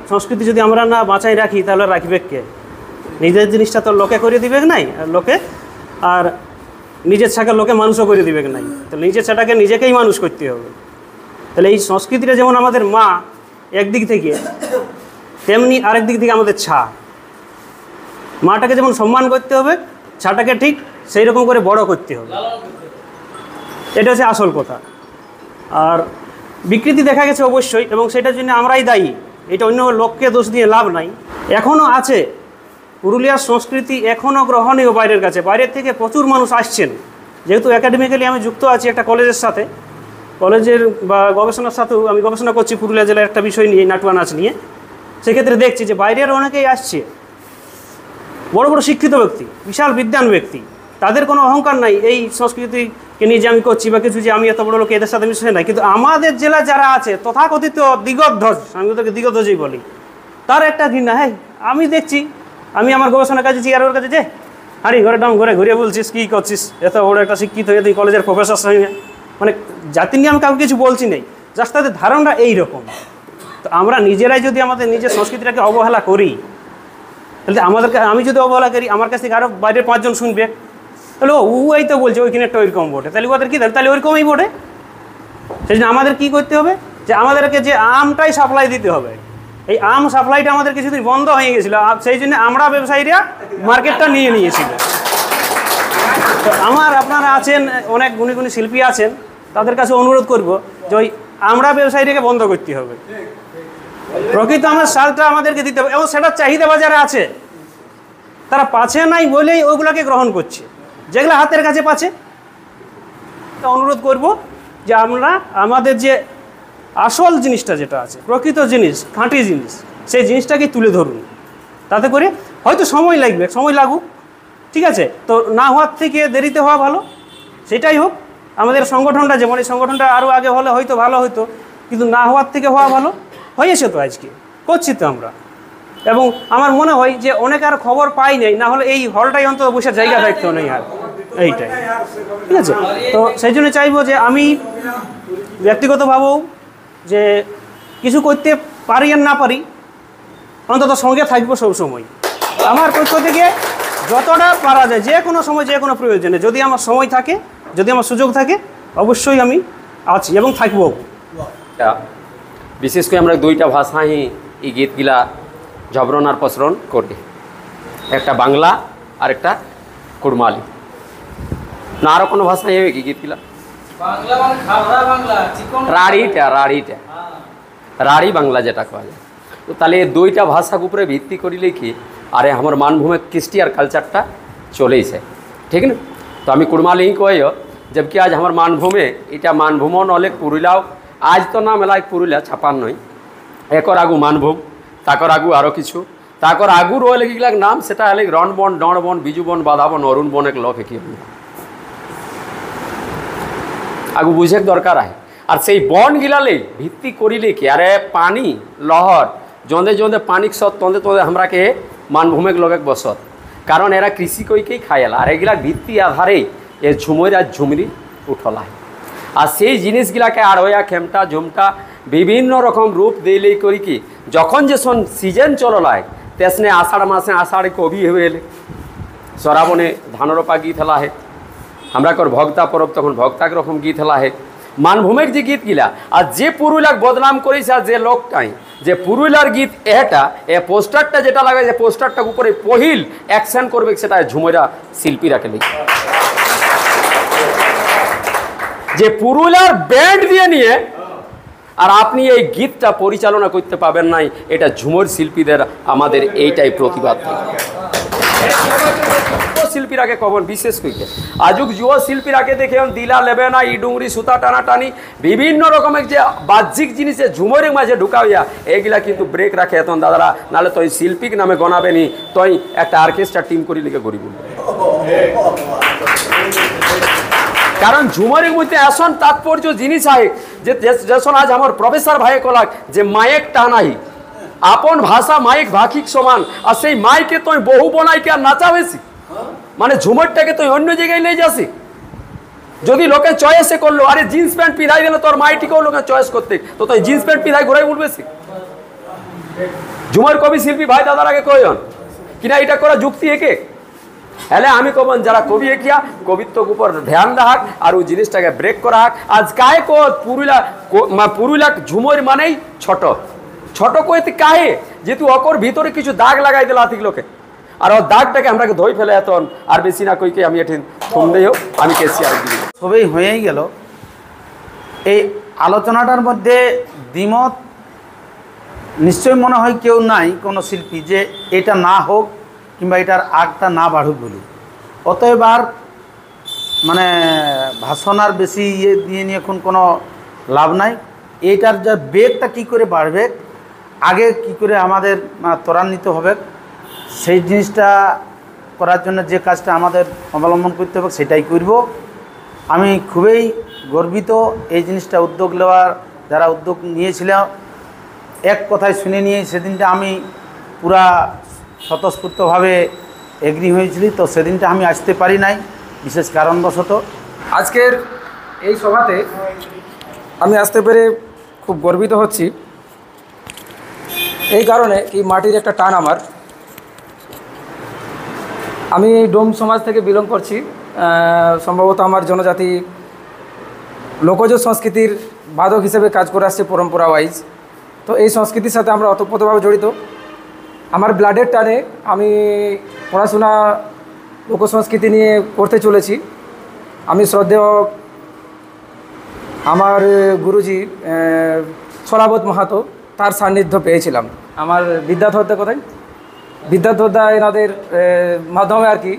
সংস্কৃতি যদি আমরা না বাঁচাই রাখি তাহলে রাখবে কে? নিজের জিনিসটা তো লোকে করে দিবে নাই, আর লোকে আর নিজের ছাকে লোকে মানুষও করে দিবে নাই। তো নিজের ছাটাকে নিজেকেই মানুষ করতে হবে। তাহলে এই সংস্কৃতিটা যেমন আমাদের মা একদিক থেকে, তেমনি আরেক দিক থেকে আমাদের ছা। মাটাকে যেমন সম্মান করতে হবে, ছাটাকে ঠিক সেই রকম করে বড় করতে হবে। এটা হচ্ছে আসল কথা। আর বিকৃতি দেখা গেছে অবশ্যই, এবং সেটার জন্য আমরাই দায়ী। এটা অন্য লোককে দোষ দিয়ে লাভ নাই। এখনও আছে পুরুলিয়ার সংস্কৃতি, এখনও গ্রহণীয় বাইরের কাছে। বাইরের থেকে প্রচুর মানুষ আসছেন। যেহেতু একাডেমিক্যালি আমি যুক্ত আছি একটা কলেজের সাথে, কলেজের বা গবেষণার সাথেও আমি গবেষণা করছি পুরুলিয়া জেলার একটা বিষয় নিয়ে, নাটুয়া নাচ নিয়ে। সেক্ষেত্রে দেখছি যে বাইরের অনেকেই আসছে, বড় বড় শিক্ষিত ব্যক্তি, বিশাল বিদ্বান ব্যক্তি। তাদের কোনো অহংকার নাই এই সংস্কৃতিকে নিয়ে যে আমি করছি বা কিছু, যে আমি এত বড় লোক এদের সাথে মিশে নাই। কিন্তু আমাদের জেলা যারা আছে তথাকথিত দিগধ্বজ, আমি ওদেরকে দিগধ্বজই বলি, তার একটা ঘৃণা। হ্যাঁ, আমি দেখছি, আমি আমার গবেষণার কাছে আর ওর কাছে যে হাঁড়ি ঘরে ডাম ঘরে ঘুরিয়ে বলছিস কী করছিস, এত বড় একটা শিক্ষিত হয়ে তুই কলেজের প্রফেসর সঙ্গে, মানে জাতি নিয়ে আমি কাউকে কিছু বলছি নেই, জাস্ট তাদের ধারণা এইরকম। তো আমরা নিজেরাই যদি আমাদের নিজের সংস্কৃতিটাকে অবহেলা করি, তাহলে আমাদেরকে, আমি যদি অবহেলা করি, আমার কাছ থেকে আরও বাইরের 5 জন শুনবে, তাহলে ওই তো বলছে ওইখানে একটা ওইরকম ভোটে, তাহলে ওদের কী তাহলে ওইরকমই ভোটে। সেই জন্য আমাদের কী করতে হবে, যে আমাদেরকে যে আমটাই সাপ্লাই দিতে হবে। এই আম সাপ্লাইটা আমাদের কিছুদিন বন্ধ হয়ে গেছিলো, সেই জন্য আমরা ব্যবসায়ীরা মার্কেটটা নিয়ে নিয়েছিল। তো আপনারা আছেন, অনেক গুণী গুণী শিল্পী আছেন, তাদের কাছে অনুরোধ করব যে ওই আমরা ব্যবসায়ীটাকে বন্ধ করতে হবে। প্রকৃত আমার সালটা আমাদেরকে দিতে হবে, এবং সেটার চাহিদা বাজারে আছে। তারা পাচ্ছে নাই বলেই ওইগুলোকে গ্রহণ করছে, যেগুলো হাতের কাছে পাচ্ছে। অনুরোধ করব যে আমরা আমাদের যে আসল জিনিসটা যেটা আছে, প্রকৃত জিনিস, খাঁটি জিনিস, সেই জিনিসটাকে তুলে ধরুন। তাতে করে হয়তো সময় লাগবে, সময় লাগুক, ঠিক আছে। তো না হওয়ার থেকে দেরিতে হওয়া ভালো, সেটাই হোক। আমাদের সংগঠনটা যেমন, এই সংগঠনটা আরও আগে হলে হয়তো ভালো হতো, কিন্তু না হওয়ার থেকে হওয়া ভালো হয়েছে। তো আজকে করছি তো আমরা, এবং আমার মনে হয় যে অনেক আর খবর পাই নাই, না হলে এই হলটাই অন্তত বসে জায়গা থাকতো নেই আর, এইটাই, ঠিক আছে। তো সেই জন্য চাইবো যে আমি ব্যক্তিগতভাবেও যে কিছু করতে পারি আর না পারি, অন্তত সঙ্গে থাকবো সবসময়। আমার পক্ষ থেকে যতটা পারা যায়, যে কোনো সময়, যে কোনো প্রয়োজনে, যদি আমার সময় থাকে, যদি আমার সুযোগ থাকে, অবশ্যই আমি আছি এবং থাকবো। বিশেষ করে আমরা 2টা ভাষায় এই গীতগুলা ঝবরণ আর প্রসরণ করি, একটা বাংলা আর একটা কুড়মালি। না আরও কোনো ভাষায় হবে কি গীতগুলা? রাঢ়ী বাংলা যেটা কয়া যায়। তো তাহলে এই 2টা ভাষার উপরে ভিত্তি করিলে কি আরে আমার মানভূমে কৃষ্টি আর কালচারটা চলেইছে, ঠিক না? তো আমি কুড়মালি হি কইও, जबकि आज हमार मानभूमे इटा मानभूमो नले पुरुलियाओ आज तो नाम एला पुरुलिया 56 एकर आगू मानभूम ताकर आगू आरो किछु ताकर आगू रहे कि नाम सेटा हले रणबन डणबन बिजुबन बाधाबन अरुणबन एक लफ एक आगू बुझे दरकार है। और से बन गिलाले भित्ति करिले कि अरे पानी लहर जोंदे जोंदे पानी सत तंदे तंदे हमरा के मानभूमे लगे बसत कारण एरा कृषि कईके खाएला और एगला भित्ति आधारे ये झुमर और झुमरी उठला है और से जिनिसगुला के आड़ोया खेमटा झुमटा विभिन्न रकम रूप दिले करी कि जखन जे सीजन चलला है तेसने आषाढ़ मासे आषाढ़ कवि हुए श्रावणे धान रोपा गीत हला है हमरा कर भक्ता परब तक भक्ता के रकम गीत हला है मानभूमेर जे गीत गिला और जे पुरुलियाक बदनाम करेছে जे लोकटाई जे पुरुलियार गीत एटा ए पोस्टारटा जेटा लागे जे पोस्टारटा ऊपर पहिल एक्शन करबे सेटा झुमरा शिल्पीरा के लिखे जे पुरुलियार बैंड दिए निये আর আপনি এই গীতটা পরিচালনা করতে পাবেন নাই, এটা ঝুমুর শিল্পীদের আমাদের এইটাই প্রতিবাদ। শিল্পীর আগে কখন বিশেষ করে আজুক যুব শিল্পীর আগে দেখে দিলা লেবে না, ই ডুংরি সুতা টানাটানি বিভিন্ন রকমের যে বাহ্যিক জিনিসে ঝুমরের মাঝে ঢুকাইয়া এগুলা কিন্তু ব্রেক রাখে এখন দাদারা, নাহলে তুই শিল্পীক নামে গনাবেনি, তুই একটা অর্কেস্ট্রা টিম করি লিখে গড়ি বলবে। কারণ ঝুমরের মধ্যে আসন তাৎপর্য জিনিস হয় যে যেসন আজ আমার প্রফেসর ভাই কলাক যে মায়েক টানাই আপন ভাষা মাইক ভাখিক সমান, আর সেই মাইকে তুই বহু বনাইকে আর নাচা হয়েছি, মানে ঝুমরটাকে তুই অন্য জায়গায় নিয়ে যাসি। যদি লোকে চয়েসে করলো, আরে জিন্স প্যান্ট পিধাই দিলে তোর মাইটিকেও লোকে চয়েস করতে, তো তুই জিন্স প্যান্ট পিধাই ঘুরাই উঠবেছি। ঝুমর কবি শিল্পী ভাই দাদার আগে কয়জন কিনা এটা করা যুক্তি একে হলে আমি কবন যারা কবি একিয়া কবিত্ব উপর ধ্যান রাখ আর ওই জিনিসটাকে ব্রেক করা হাক। আজ কাহে কো পুরুলিয়া ঝুমর মানেই ছোট ছোট কইতে কাহে যেহেতু অকর ভিতরে কিছু দাগ লাগাই দিল আতিক লোকে, আর ওর দাগটাকে আমরাকে ধই ফেলে এতন আর বেশি না কইকে আমি এঠিন ফোন দেও আমি কেসি আর দিই সবই হয়েই গেল। এই আলোচনাটার মধ্যে দ্বিমত নিশ্চয়ই মনে হয় কেউ নাই কোনো শিল্পী যে এটা না হোক কিংবা এটার আগটা না বাড়ুক বলি। অতএব আর মানে ভাষণ আর বেশি ইয়ে দিয়ে নিয়ে এখন কোনো লাভ নাই। এইটার যা বেগটা কী করে বাড়বে, আগে কি করে আমাদের ত্বরান্বিত হবে, সেই জিনিসটা করার জন্য যে কাজটা আমাদের অবলম্বন করতে হবে সেটাই করব। আমি খুবই গর্বিত এই জিনিসটা উদ্যোগ নেওয়ার, যারা উদ্যোগ নিয়েছিল এক কথায় শুনে নিয়ে সেদিনটা আমি পুরা স্বতঃস্ফূর্তভাবে এগ্রি হয়েছিলি। তো সেদিনটা আমি আসতে পারি নাই বিশেষ কারণবশত। আজকের এই সভাতে আমি আসতে পেরে খুব গর্বিত হচ্ছি, এই কারণে কি মাটির একটা টান আমার। আমি ডোম সমাজ থেকে বিলং করছি, সম্ভবত আমার জনজাতি লোকজ সংস্কৃতির বাদক হিসেবে কাজ করে আসছে পরম্পরা ওয়াইজ। তো এই সংস্কৃতির সাথে আমরা ওতপ্রোতভাবে জড়িত। আমার ব্লাডের টানে আমি পড়াশোনা লোকসংস্কৃতি নিয়ে করতে চলেছি। আমি শ্রদ্ধেয় আমার গুরুজি ছলাবত মাহাতো তার সান্নিধ্য পেয়েছিলাম। আমার বিদ্যাধরদা কোথায়, বিদ্যাধরদা এনাদের মাধ্যমে আর কি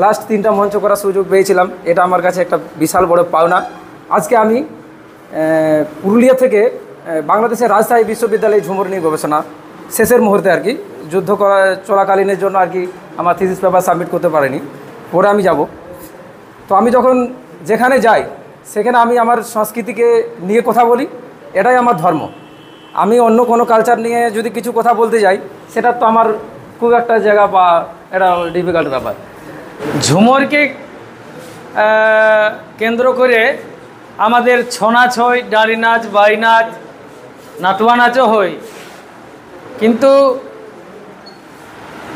লাস্ট 3টা মঞ্চ করার সুযোগ পেয়েছিলাম। এটা আমার কাছে একটা বিশাল বড় পাওনা। আজকে আমি পুরুলিয়া থেকে বাংলাদেশের রাজশাহী বিশ্ববিদ্যালয়ে ঝুমুর নিয়ে গবেষণা শেষের মুহূর্তে আর কি যুদ্ধ করা চলাকালীনের জন্য আর কি আমার থিসিস পেপার সাবমিট করতে পারিনি, পরে আমি যাব। তো আমি যখন যেখানে যাই সেখানে আমি আমার সংস্কৃতিকে নিয়ে কথা বলি, এটাই আমার ধর্ম। আমি অন্য কোনো কালচার নিয়ে যদি কিছু কথা বলতে যাই সেটা তো আমার খুব একটা জায়গা বা এটা ডিফিকাল্ট ব্যাপার। ঝুমরকে কেন্দ্র করে আমাদের ছৌ নাচ হয়, ডালি নাচ, বাই নাচ, নাটুয়া নাচও হয়, কিন্তু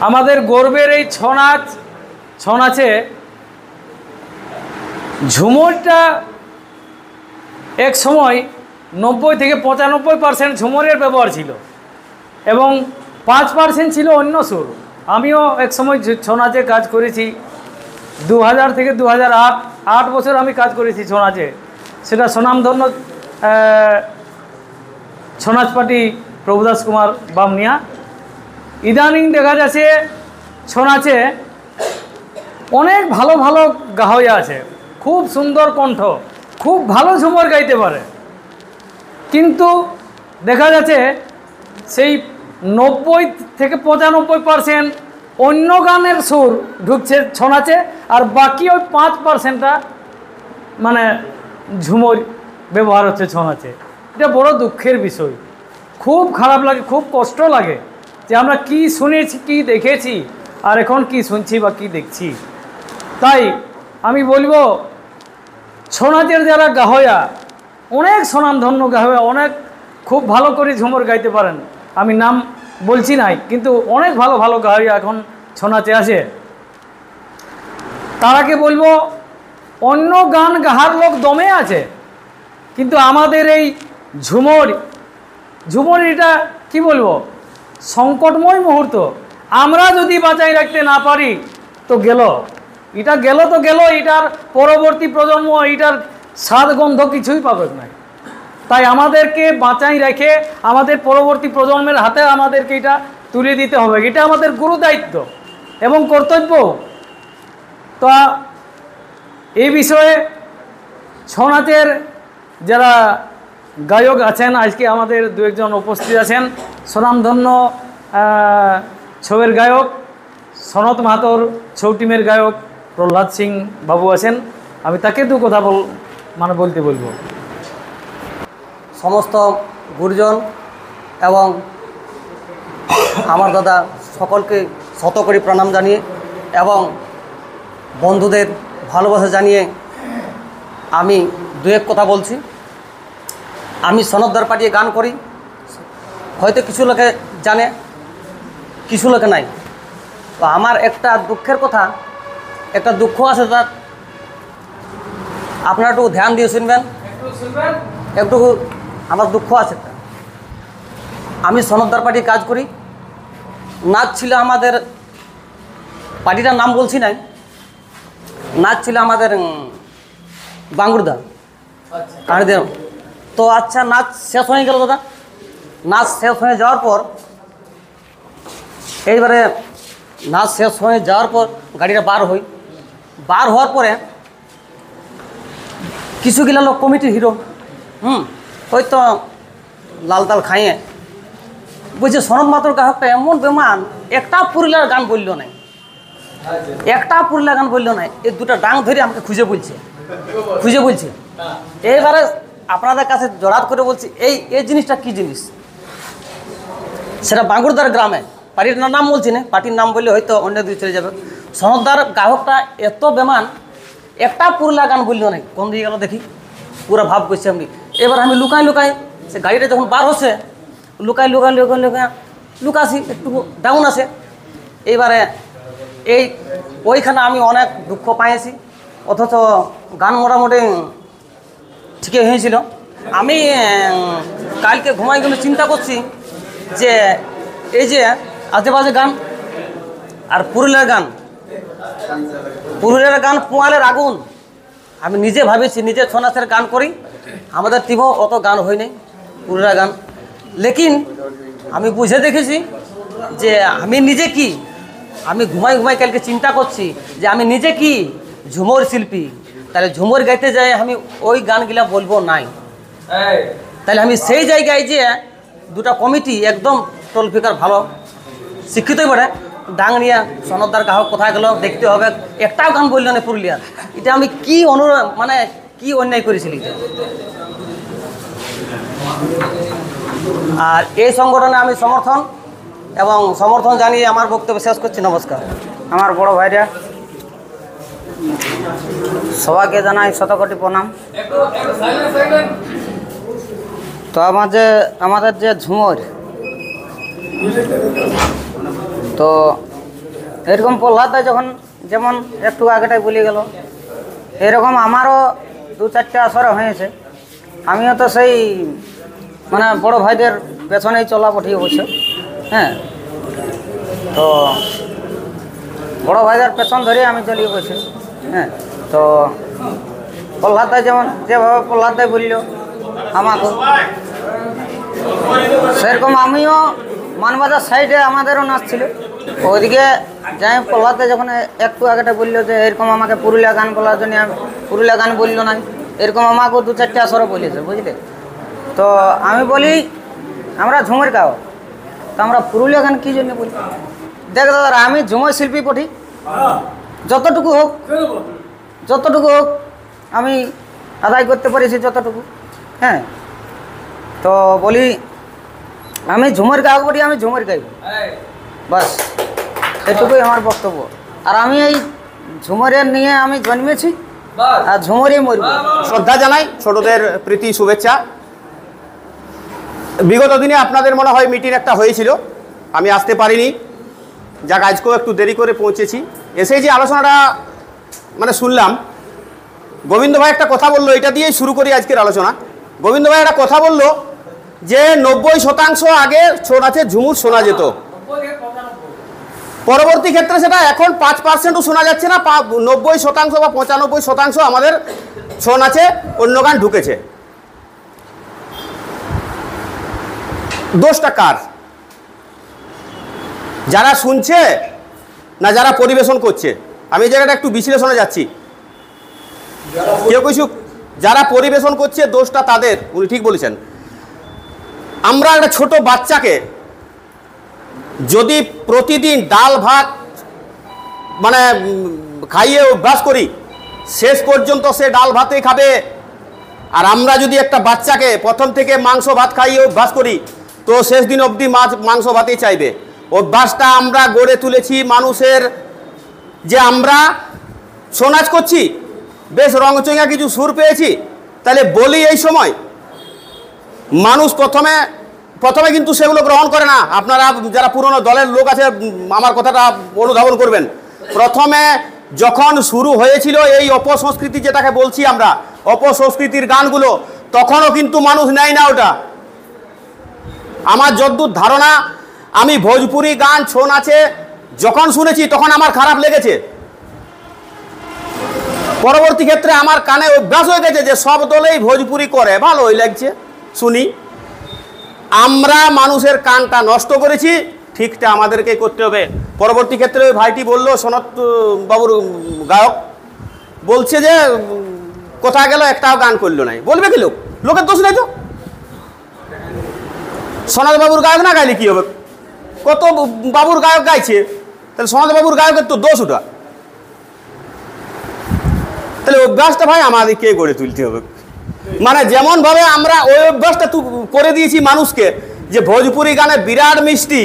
আমাদের গর্বের এই ছৌ নাচে ঝুমরটা এক সময় 90 থেকে 95% ঝুমরের ব্যবহার ছিল এবং 5% ছিল অন্য সুর। আমিও এক সময় ছৌ নাচে কাজ করেছি, 2000 থেকে 2008 8 বছর আমি কাজ করেছি ছৌ নাচে। সেটা স্বনামধন্য ছৌ নাচ পার্টি প্রভুদাস কুমার বামনিয়া। ইদানিং দেখা যাচ্ছে ছৌ নাচে অনেক ভালো ভালো গাহইয়া আছে, খুব সুন্দর কণ্ঠ, খুব ভালো ঝুমর গাইতে পারে, কিন্তু দেখা যাচ্ছে সেই 90 থেকে 95% অন্য গানের সুর ঢুকছে ছৌ নাচে, আর বাকি ওই 5%টা মানে ঝুমর ব্যবহার হচ্ছে ছৌ নাচে। এটা বড় দুঃখের বিষয়, খুব খারাপ লাগে, খুব কষ্ট লাগে যে আমরা কি শুনেছি, কি দেখেছি, আর এখন কি শুনছি বা কি দেখছি। তাই আমি বলবো ছৌ নাচের যারা গাহয়া, অনেক স্বনামধন্য গাহয়া, অনেক খুব ভালো করে ঝুমর গাইতে পারেন, আমি নাম বলছি নাই, কিন্তু অনেক ভালো ভালো গাহয়া এখন ছৌ নাচে আসে। তারাকে বলবো অন্য গান গাহার লোক দমে আছে, কিন্তু আমাদের এই ঝুমর এটা কি বলবো সংকটময় মুহূর্ত। আমরা যদি বাঁচাই রাখতে না পারি তো গেল, এটা গেল তো গেল, এটার পরবর্তী প্রজন্ম এটার স্বাদ গন্ধ কিছুই পাবে না। তাই আমাদেরকে বাঁচাই রেখে আমাদের পরবর্তী প্রজন্মের হাতে আমাদেরকে এটা তুলে দিতে হবে। এটা আমাদের গুরু দায়িত্ব এবং কর্তব্য। তো এই বিষয়ে ছৌ নাচের যারা গায়ক আছেন, আজকে আমাদের দু একজন উপস্থিত আছেন। স্বনামধন্য ছৌয়ের গায়ক সনত মাহাতোর ছৌ টিমের গায়ক প্রহ্লাদ সিং বাবু আছেন, আমি তাকে দু কথা বলতে বলবো। সমস্ত গুরুজন এবং আমার দাদা সকলকে শতকরি প্রণাম জানিয়ে এবং বন্ধুদের ভালোবাসা জানিয়ে আমি দু এক কথা বলছি। আমি সনদদার পাঠিয়ে গান করি, হয়তো কিছু লোকে জানে, কিছু লোকে নাই। তো আমার একটা দুঃখের কথা, একটা দুঃখ আছে তার, আপনারা একটু ধ্যান দিয়ে শুনবেন, একটু আমার দুঃখ আছে। আমি সনদদার পার্টি কাজ করি, নাচ ছিল আমাদের পার্টিটার নাম বলছি নাই, নাচ ছিল আমাদের বাঙ্গুরদা কাহিনীদের। তো আচ্ছা, নাচ শেষ হয়ে গেল দাদা। নাচ শেষ হয়ে যাওয়ার পর এইবারে নাচ শেষ হয়ে যাওয়ার পর গাড়িটা বার হওয়ার পরে কিছু গিলা লোক কমিটির হিরো হয়তো লাল তাল খাইয়ে বলছে সনদ মাত্র গ্রাহকটা এমন বেমান, একটা পুরুলিয়ার গান বললো নাই, একটা পুরুলিয়া গান বললো নাই। এই দুটা ডাং ধরে আমাকে খুঁজে বলছে। এইবারে আপনাদের কাছে জড়াত করে বলছি, এই জিনিসটা কি জিনিস। সেটা বাঙ্গুরদার গ্রামে, পার্টির নাম বলছি না, পার্টির নাম বললে হয়তো অন্য দিকে চলে যাবে। সনদদার গ্রাহকটা এত বেমান, একটা পুরুলিয়া গান বললো নাই, কোন দিকে গেল দেখি, পুরো ভাব করছি আমি। এবার আমি লুকাই সে গাড়িটা যখন বার হচ্ছে, লুকাছি, একটু ডাউন আছে। এইবারে ওইখানে আমি অনেক দুঃখ পাইছি, অথচ গান মোটামুটি ঠিকই হয়েছিল। আমি কালকে ঘুমাই গেলে চিন্তা করছি যে এই যে আজেবাজে গান আর পুরুলিয়ার গান পোয়ালের আগুন। আমি নিজে ভাবেছি, নিজে ছৌ নাচের গান করি, আমাদের টিমও অত গান হয় নাই পুরুলিয়ার গান। লেকিন আমি বুঝে দেখেছি যে আমি নিজে কি, আমি ঘুমাই কালকে চিন্তা করছি যে আমি নিজে কি ঝুমর শিল্পী, তাহলে ঝুমর গাইতে যাই আমি ওই গানগুলা বলবো নাই। তাহলে আমি সেই জায়গায় যে দুটা কমিটি একদম টোলফিকার ভালো শিক্ষিতই বটে, ডাংরিয়া সনদদার গ্রাহক কোথায় গেল দেখতে হবে, একটাও গান বললো না পুরুলিয়ার। এটা আমি কি কি অন্যায় করেছিলি। আর এই সংগঠনে আমি সমর্থন জানিয়ে আমার বক্তব্য শেষ করছি। নমস্কার। আমার বড় ভাইরা সবাইকে জানাই শতকোটি প্রণাম। তো আমাদের যে ঝুমর, তো এরকম প্রহ্লাদা যেমন একটু আগেটাই বলে গেল, এরকম আমারও 2-4টা আসরে হয়েছে। আমিও তো সেই বড় ভাইদের পেছনেই চলা পাঠিয়ে বলছে। হ্যাঁ, তো বড় ভাইদের পেছন ধরে আমি চলিয়ে বলছি। হ্যাঁ, তো প্রহ্লাদা যেভাবে প্রহ্লাদা বলল আমাকে, সেরকম আমিও মানবাজার সাইডে আমাদেরও নাচ ছিল। ওইদিকে যাই প্রহ্লাদা যখন একটু আগেটা বললো যে এরকম আমাকে পুরুলিয়া গান বলার জন্য, পুরুলিয়া গান বললো না, এরকম আমাকেও 2-4টা আসরও বলেছে, বুঝলে। তো আমি বলি আমরা ঝুমর গাও, তো আমরা পুরুলিয়া গান কী জন্য বলি। দেখ দাদা, আমি ঝুমর শিল্পী পঠি, যতটুকু হোক আমি আদায় করতে পেরেছি যতটুকু। হ্যাঁ, তো বলি আমি ঝুমর গাও বলি, আমি ঝুমর গাইব, বাস এটুকুই আমার বক্তব্য। আর আমি এই ঝুমরের নিয়ে আমি জন্মেছি আর ঝুমরই মরব। শ্রদ্ধা জানাই, ছোটদের প্রীতি শুভেচ্ছা। বিগত দিনে আপনাদের মনে হয় মিটিং একটা হয়েছিল, আমি আসতে পারিনি, যাক আজকেও একটু দেরি করে পৌঁছেছি। এসে যে আলোচনাটা শুনলাম, গোবিন্দ ভাই একটা কথা বললো, এটা দিয়েই শুরু করি আজকের আলোচনা। গোবিন্দ ভাই একটা কথা বললো যে 90% আগে ছৌ নাচের ঝুমুর শোনা যেত, পরবর্তী ক্ষেত্রে সেটা এখন 5%ও শোনা যাচ্ছে না, 90% বা 95% আমাদের ছৌ নাচে অন্য গান ঢুকেছে। দোষটা কার? যারা শুনছে না যারা পরিবেশন করছে? আমি এই জায়গাটা একটু বিশ্লেষণে যাচ্ছি। কেউ কিছু যারা পরিবেশন করছে দোষটা তাদের, উনি ঠিক বলেছেন। আমরা একটা ছোট বাচ্চাকে যদি প্রতিদিন ডাল ভাত মানে খাইয়ে অভ্যাস করি, শেষ পর্যন্ত সে ডাল ভাতেই খাবে। আর আমরা যদি একটা বাচ্চাকে প্রথম থেকে মাংস ভাত খাইয়ে অভ্যাস করি, তো শেষ দিন অবধি মাংস ভাতেই চাইবে। অভ্যাসটা আমরা গড়ে তুলেছি মানুষের, যে আমরা ছৌ নাচ করছি, বেশ রংচঙা কিছু সুর পেয়েছি, তাহলে বলি এই সময় মানুষ প্রথমে কিন্তু সেগুলো গ্রহণ করে না। আপনারা যারা পুরনো দলের লোক আছে আমার কথাটা অনুধাবন করবেন। প্রথমে যখন শুরু হয়েছিল এই অপসংস্কৃতি, যেটাকে বলছি আমরা অপসংস্কৃতির গানগুলো, তখনও কিন্তু মানুষ নেয় না ওটা। আমার যদ্দূর ধারণা, আমি ভোজপুরি গান ছৌ নাচে যখন শুনেছি তখন আমার খারাপ লেগেছে। পরবর্তী ক্ষেত্রে আমার কানে অভ্যাস হয়ে গেছে যে সব দলেই ভোজপুরি করে, ভালোই লাগছে শুনি। আমরা মানুষের কানটা নষ্ট করেছি, ঠিকটা আমাদেরকেই করতে হবে। পরবর্তী ক্ষেত্রে ওই ভাইটি বললো, সনত বাবুর গায়ক বলছে যে কোথায় গেল, একটাও গান করলো নাই। বলবে কি লোকের দোষ নেই তো? সনত বাবুর গায়ক না গাইলে কি হবে? কত বাবুর গায়ক গাইছে, তাহলে সনত বাবুর গায়কের তো দোষ ওটা। তাহলে অভ্যাসটা ভাই আমাদেরকে গড়ে তুলতে হবে। মানে যেমনভাবে আমরা ওই অভ্যাসটা করে দিয়েছি মানুষকে, যে ভোজপুরি গানে বিরাট মিষ্টি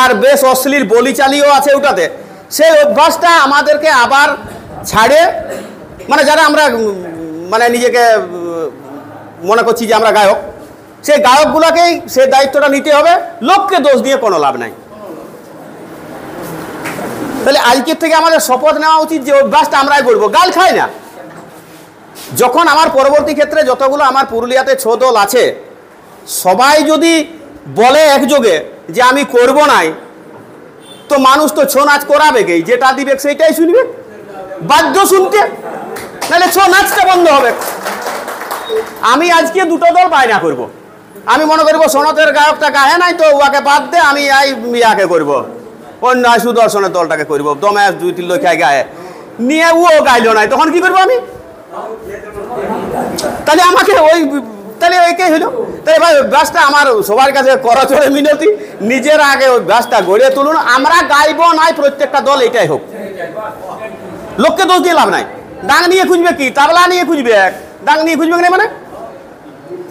আর বেশ অশ্লীল বলিচালিও আছে ওটাতে, সেই অভ্যাসটা আমাদেরকে আবার ছাড়ে, মানে যারা আমরা মানে নিজেকে মনে করছি যে আমরা গায়ক, সেই গায়কগুলোকেই সেই দায়িত্বটা নিতে হবে। লোককে দোষ দিয়ে কোনো লাভ নাই। তাহলে আজকের থেকে আমাদের শপথ নেওয়া উচিত যে অভ্যাসটা আমরাই করবো, গাল খাই না। যখন আমার পরবর্তী ক্ষেত্রে যতগুলো আমার পুরুলিয়াতে ছৌ দল আছে, সবাই যদি বলে একযোগে যে আমি করব নাই, তো মানুষ তো ছৌ নাচ করাবে কে? যেটা দিবে সেইটাই শুনবে, বাধ্য শুনতে, নাহলে ছৌ নাচটা বন্ধ হবে। আমি আজকে দুটো দল বায়না করব। আমি মনে করবো সনতের গায়কটা গায়ে নাই, তো ওকে বাদ দে, আমি এই ইয়াকে করব, অন্য সুদর্শনের দলটাকে করবো, দমে 2-3 লোক গায়ে নিয়ে ও গাইলো নাই, তখন কি করবো আমি? তাহলে আমাকে তাহলে ওইটাই হইলো। তাই ভাই অভ্যাসটা আমার সবার কাছে করজোড়ে মিনতি, নিজের আগে অভ্যাসটা গড়ে তুলুন। আমরা গাইব নাই প্রত্যেকটা দল এটাই হোক, লোককে দোষ দিয়ে লাভ নাই। ডাং নিয়ে খুঁজবে কি, তাবলা নিয়ে খুঁজবে, ডাং নিয়ে খুঁজবে না, মানে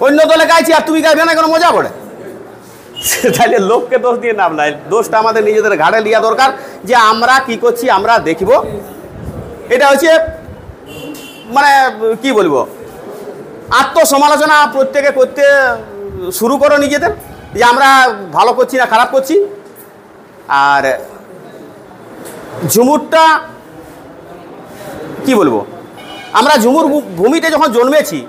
অন্য দলে গাইছি আর তুমি গাইবে না, কোনো মজা পড়ে? তাহলে লোককে দোষ দিয়ে লাভ নাই। দোষটা আমাদের নিজেদের ঘাড়ে লিয়া দরকার, যে আমরা কি করছি আমরা দেখব। এটা হচ্ছে মানে কি বলবো, আত্মসমালোচনা প্রত্যেকে করতে শুরু করো নিজেদের, যে আমরা ভালো করছি না খারাপ করছি। আর ঝুমুরটা কি বলবো, আমরা ঝুমুর ভূমিতে যখন জন্মেছি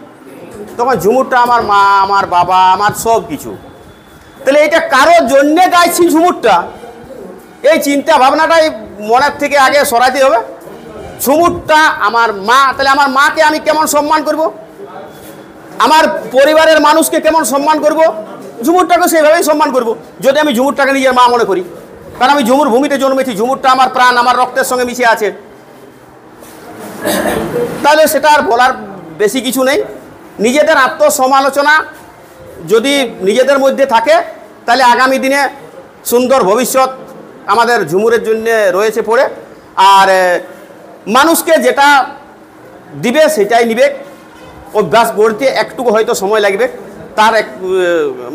তখন ঝুমুরটা আমার মা, আমার বাবা, আমার সব কিছু। তাহলে এটা কারোর জন্যে গাইছি ঝুমুরটা, এই চিন্তা ভাবনাটাই মনের থেকে আগে সরাইতে হবে। ঝুমুরটা আমার মা, তাহলে আমার মাকে আমি কেমন সম্মান করব, আমার পরিবারের মানুষকে কেমন সম্মান করব, ঝুমুরটাকে সেইভাবেই সম্মান করব যদি আমি ঝুমুরটাকে নিজের মা মনে করি। কারণ আমি ঝুমুর ভূমিতে জন্মেছি, ঝুমুরটা আমার প্রাণ, আমার রক্তের সঙ্গে মিশে আছে। তাহলে সেটা আর বলার বেশি কিছু নেই। নিজেদের আত্মসমালোচনা যদি নিজেদের মধ্যে থাকে, তাহলে আগামী দিনে সুন্দর ভবিষ্যৎ আমাদের ঝুমুরের জন্য রয়েছে পড়ে। আর মানুষকে যেটা দিবে সেটাই নিবে। অভ্যাস গড়তে একটু হয়তো সময় লাগবে, তার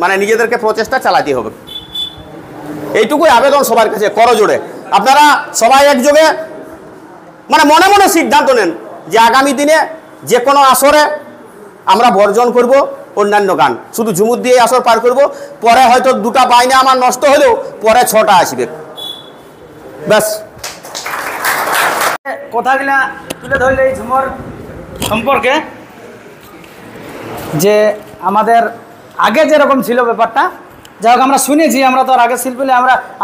মানে নিজেদেরকে প্রচেষ্টা চালাতে হবে। এইটুকুই আবেদন সবার কাছে করজোড়ে। আপনারা সবাই একযোগে মানে মনে মনে সিদ্ধান্ত নেন যে আগামী দিনে যে কোনো আসরে আমরা বর্জন করব অন্যান্য গান, শুধু ঝুমুর দিয়ে আসর পার করব। পরে হয়তো 2টা বাইনা আমার নষ্ট হলেও পরে 6টা আসবে, ব্যাস। কথাগুলা তুলে ধরলে এই ঝুমর সম্পর্কে, যে আমাদের আগে যেরকম ছিল ব্যাপারটা, যাই হোক আমরা শুনেছি, আমরা তো আর আগে শিল্পী,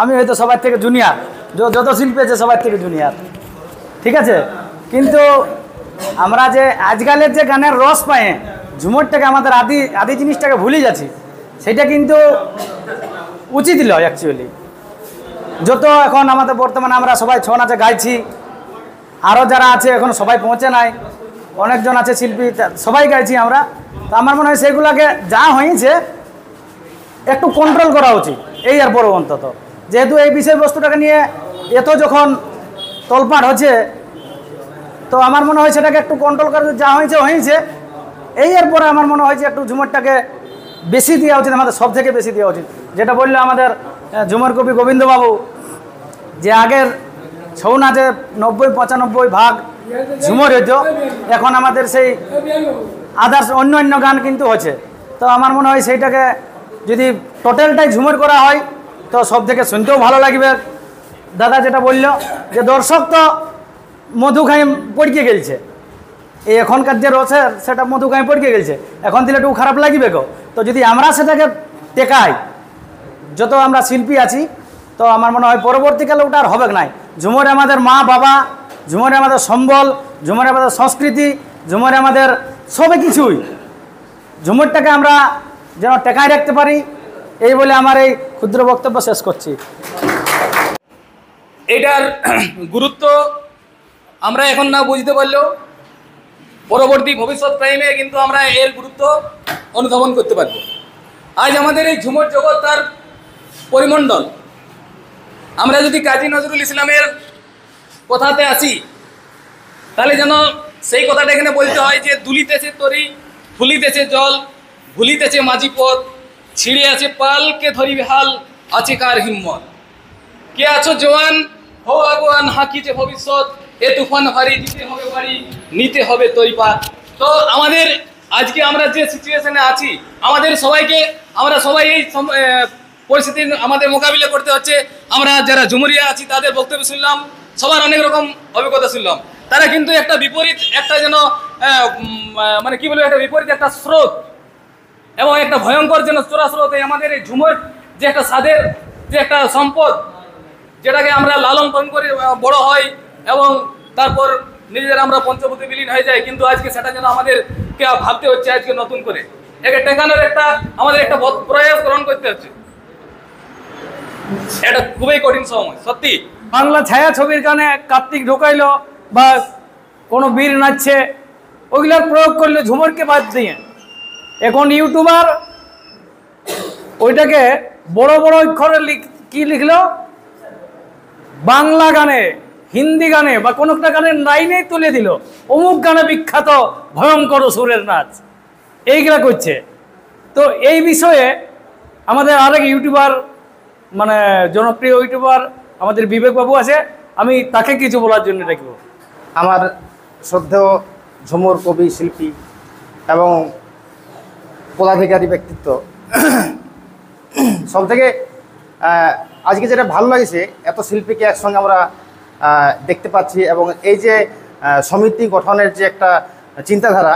আমি হয়তো সবার থেকে জুনিয়র, যত শিল্পী আছে সবার থেকে জুনিয়র, ঠিক আছে। কিন্তু আমরা যে আজকালের যে গানের রস পাই, ঝুমরটাকে আমাদের আদি জিনিসটাকে ভুলে যাচ্ছি। সেটা কিন্তু উচিত নয় অ্যাকচুয়ালি। যত এখন আমাদের বর্তমানে আমরা সবাই ছৌ নাচে গাইছি, আরও যারা আছে এখন সবাই পৌঁছে নাই, অনেকজন আছে শিল্পী, সবাই গাইছি আমরা। তো আমার মনে হয় সেগুলোকে যা হয়েছে একটু কন্ট্রোল করা উচিত এই আর বড় অন্তত, যেহেতু এই বিষয়বস্তুটাকে নিয়ে এত যখন তোলপাট হচ্ছে, তো আমার মনে হয় সেটাকে একটু কন্ট্রোল করে যা হয়েছে হয়েছে। এই এর পরে আমার মনে হয় যে একটু ঝুমুরটাকে বেশি দেওয়া উচিত, আমাদের সব থেকে বেশি দেওয়া উচিত। যেটা বললো আমাদের ঝুমুর কবি গোবিন্দবাবু, যে আগের ছৌ নাচে 90-95% ঝুমুর হইতো, এখন আমাদের সেই আদার্স অন্য গান কিন্তু হচ্ছে। তো আমার মনে হয় সেইটাকে যদি টোটালটাই ঝুমুর করা হয় তো সব থেকে শুনতেও ভালো লাগবে। দাদা যেটা বললো যে দর্শক তো মধু খাই পড়কে গেলছে, এই এখনকার যে রয়েছে সেটা মধু খাই পড়কে গেলছে, এখন দিলে একটু খারাপ লাগবে গো। তো যদি আমরা সেটাকে টেকাই, যত আমরা শিল্পী আছি, তো আমার মনে হয় পরবর্তীকালে ওটা আর হবে নাই। ঝুমুরে আমাদের মা বাবা, ঝুমুরে আমাদের সম্বল, ঝুমুরে আমাদের সংস্কৃতি, ঝুমুরে আমাদের সবে কিছুই। ঝুমুরটাকে আমরা যেন টেকায় রাখতে পারি, এই বলে আমার এই ক্ষুদ্র বক্তব্য শেষ করছি। এটার গুরুত্ব আমরা এখন না বুঝতে পারলেও পরবর্তী ভবিষ্যৎ টাইমে কিন্তু আমরা এর গুরুত্ব অনুধাবন করতে পারব। আজ আমাদের এই ঝুমুর জগৎ তার পরিমণ্ডল, আমরা যদি কাজী নজরুল ইসলামের কথাতে আসি, তাহলে যেন সেই কথাটা এখানে বলতে হয় যে দুলিতেছে তরি, ফুলিতেছে জল, ভুলিতেছে মাঝি পথ, ছিঁড়ে আছে পাল, কে ধরিবে হাল, আছে কার হিম্মত। কে আছো জওয়ান, হো আগুয়ান, হাঁকিছে ভবিষ্যৎ, এ তুফান ভারী, দিতে হবে বাড়ি, নিতে হবে তৈপাত। তো আমাদের আজকে আমরা যে সিচুয়েশনে আছি, আমাদের সবাইকে, আমরা সবাই এই পরিস্থিতি আমাদের মোকাবিলা করতে হচ্ছে। আমরা যারা ঝুমুরিয়া আছি তাদের বক্তব্য শুনলাম, সবার অনেক রকম অভিজ্ঞতা শুনলাম। তারা কিন্তু একটা বিপরীত, একটা যেন মানে কি বলবো, একটা বিপরীত একটা স্রোত এবং একটা ভয়ঙ্কর যেন চোরা স্রোত। আমাদের এই ঝুমুর যে একটা স্বাদের যে একটা সম্পদ, যেটাকে আমরা লালন পালন করে বড় হয় এবং তারপর নিজেরা আমরা পঞ্চভূতে বিলীন হয়ে যায়, কিন্তু আজকে সেটা যেন আমাদেরকে ভাবতে হচ্ছে আজকে নতুন করে একে টেকানোর একটা আমাদের একটা প্রয়াস গ্রহণ করতে হচ্ছে। এটা খুবই কঠিন সময় সত্যি। বাংলা ছায়া ছবির গানে কার্তিক ঢোকাইলো বা কোনো বীর নাচছে, ওইগুলার প্রয়োগ করলে ঝুমুরকে বাদ দিয়ে এখন ইউটিউবার ওইটাকে বড় বড় অক্ষরে কি লিখলো, বাংলা গানে, হিন্দি গানে বা কোনো একটা গানের লাইনেই তুলে দিল, অমুক গানে বিখ্যাত ভয়ঙ্কর সুরের নাচ, এইগুলা করছে। তো এই বিষয়ে আমাদের আরেক ইউটিউবার, মানে জনপ্রিয় ইউটিউবার আমাদের বিবেকবাবু আছে, আমি তাকে কিছু বলার জন্য রাখব। আমার শ্রদ্ধেয় ঝুমুর কবি, শিল্পী এবং পদাধিকারী ব্যক্তিত্ব, সব থেকে আজকে যেটা ভালো লাগছে, এত শিল্পীকে একসঙ্গে আমরা দেখতে পাচ্ছি এবং এই যে সমিতি গঠনের যে একটা চিন্তাধারা,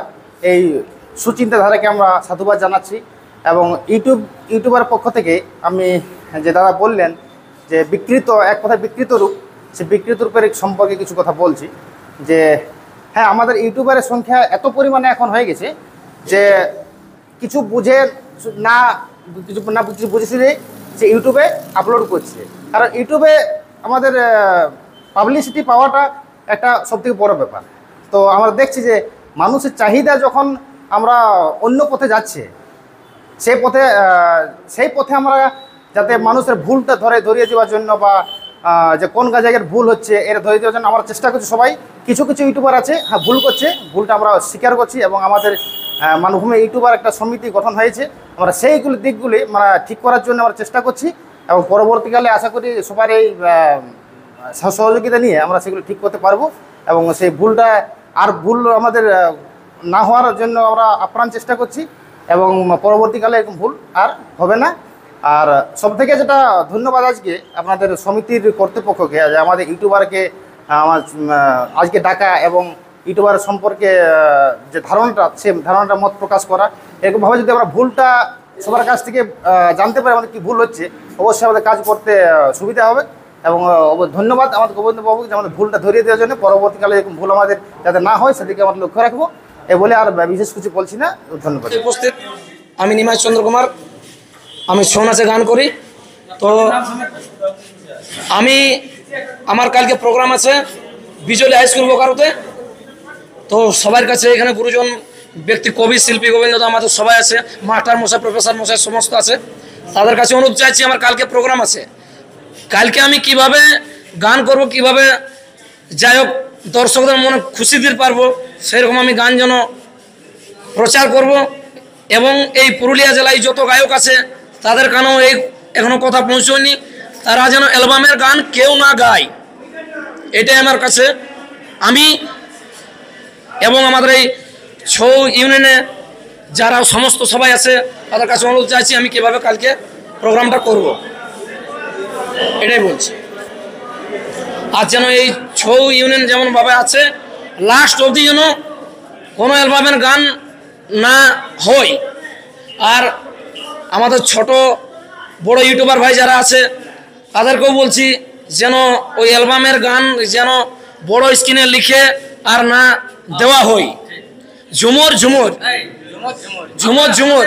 এই সুচিন্তাধারাকে আমরা সাধুবাদ জানাচ্ছি। এবং ইউটিউবের পক্ষ থেকে আমি যে দাদা বললেন যে বিকৃত, এক কথায় বিকৃত রূপ, সে বিকৃত রূপের সম্পর্কে কিছু কথা বলছি। যে হ্যাঁ, আমাদের ইউটিউবারের সংখ্যা এত পরিমাণে এখন হয়ে গেছে যে কিছু বুঝে না, কিছু বুঝেছি যে ইউটিউবে আপলোড করছে। কারণ ইউটিউবে আমাদের পাবলিসিটি পাওয়াটা একটা সবথেকে বড় ব্যাপার। তো আমরা দেখছি যে মানুষের চাহিদা যখন আমরা অন্য পথে যাচ্ছে, সেই পথে আমরা যাতে মানুষের ভুলটা ধরিয়ে দেওয়ার জন্য বা যে কোন জায়গার ভুল হচ্ছে এটা ধরিয়ে দেওয়ার জন্য আমরা চেষ্টা করছি। সবাই কিছু ইউটিউবার আছে, হ্যাঁ ভুল করছে, ভুলটা আমরা স্বীকার করছি এবং আমাদের মানভূমি ইউটিউবার একটা সমিতি গঠন হয়েছে, আমরা সেইগুলি দিকগুলি মানে ঠিক করার জন্য আমরা চেষ্টা করছি এবং পরবর্তীকালে আশা করি সবার এই সহযোগিতা নিয়ে আমরা সেগুলো ঠিক করতে পারবো এবং সেই ভুলটা আর ভুল আমাদের না হওয়ার জন্য আমরা আপ্রাণ চেষ্টা করছি এবং পরবর্তীকালে এরকম ভুল আর হবে না। আর সব থেকে যেটা ধন্যবাদ আজকে আপনাদের সমিতির কর্তৃপক্ষকে, যে আমাদের ইউটিউবারকে আমার আজকে ডাকা এবং ইউটিউবার সম্পর্কে যে ধারণাটা, সে ধারণাটা মত প্রকাশ করা। এরকমভাবে যদি আমরা ভুলটা সবার কাছ থেকে জানতে পারি আমাদের কী ভুল হচ্ছে, অবশ্যই আমাদের কাজ করতে সুবিধা হবে। এবং ধন্যবাদ আমাদের গোবিন্দবাবুকে যে আমাদের ভুলটা ধরিয়ে দেওয়ার জন্য। পরবর্তীকালে এরকম ভুল আমাদের যাতে না হয় সেদিকে আমরা লক্ষ্য রাখবো। এ বলে আর বিশেষ কিছু বলছি না, ধন্যবাদ। উপস্থিত আমি নিমাই চন্দ্র কুমার, আমি ছৌ নাচে গান করি। তো আমি আমার কালকে প্রোগ্রাম আছে বিজলি হাই স্কুল বোকারোতে। তো সবার কাছে এখানে গুরুজন ব্যক্তি, কবি, শিল্পী, গোবিন্দ আমাদের সবাই আছে, মাস্টার মশাই, প্রফেসর মশাই সমস্ত আছে। তাদের কাছে অনুরোধ চাইছি, আমার কালকে প্রোগ্রাম আছে, কালকে আমি কিভাবে গান করব, কিভাবে যাই হোক দর্শকদের মনে খুশি দিতে পারবো, সেরকম আমি গান যেন প্রচার করব। এবং এই পুরুলিয়া জেলায় যত গায়ক আছে তাদের কানেও এই এখনো কথা পৌঁছয়নি, তারা যেন অ্যালবামের গান কেউ না গায়, এটাই আমার কাছে। আমি এবং আমাদের এই ছৌ ইউনিয়নে যারা সমস্ত সবাই আছে তাদের কাছে অনুরোধ চাইছি আমি কীভাবে কালকে প্রোগ্রামটা করব, এটাই বলছি। আর যেন এই ছৌ ইউনিয়ন যেমনভাবে আছে লাস্ট অবধি যেন কোনো অ্যালবামের গান না হয়। আর আমাদের ছোট বড় ইউটিউবার ভাই যারা আছে তাদেরকেও বলছি যেন ওই অ্যালবামের গান যেন বড় স্ক্রিনে লিখে আর না দেওয়া হয়। ঝুমুর ঝুমুর ঝুমুর ঝুমুর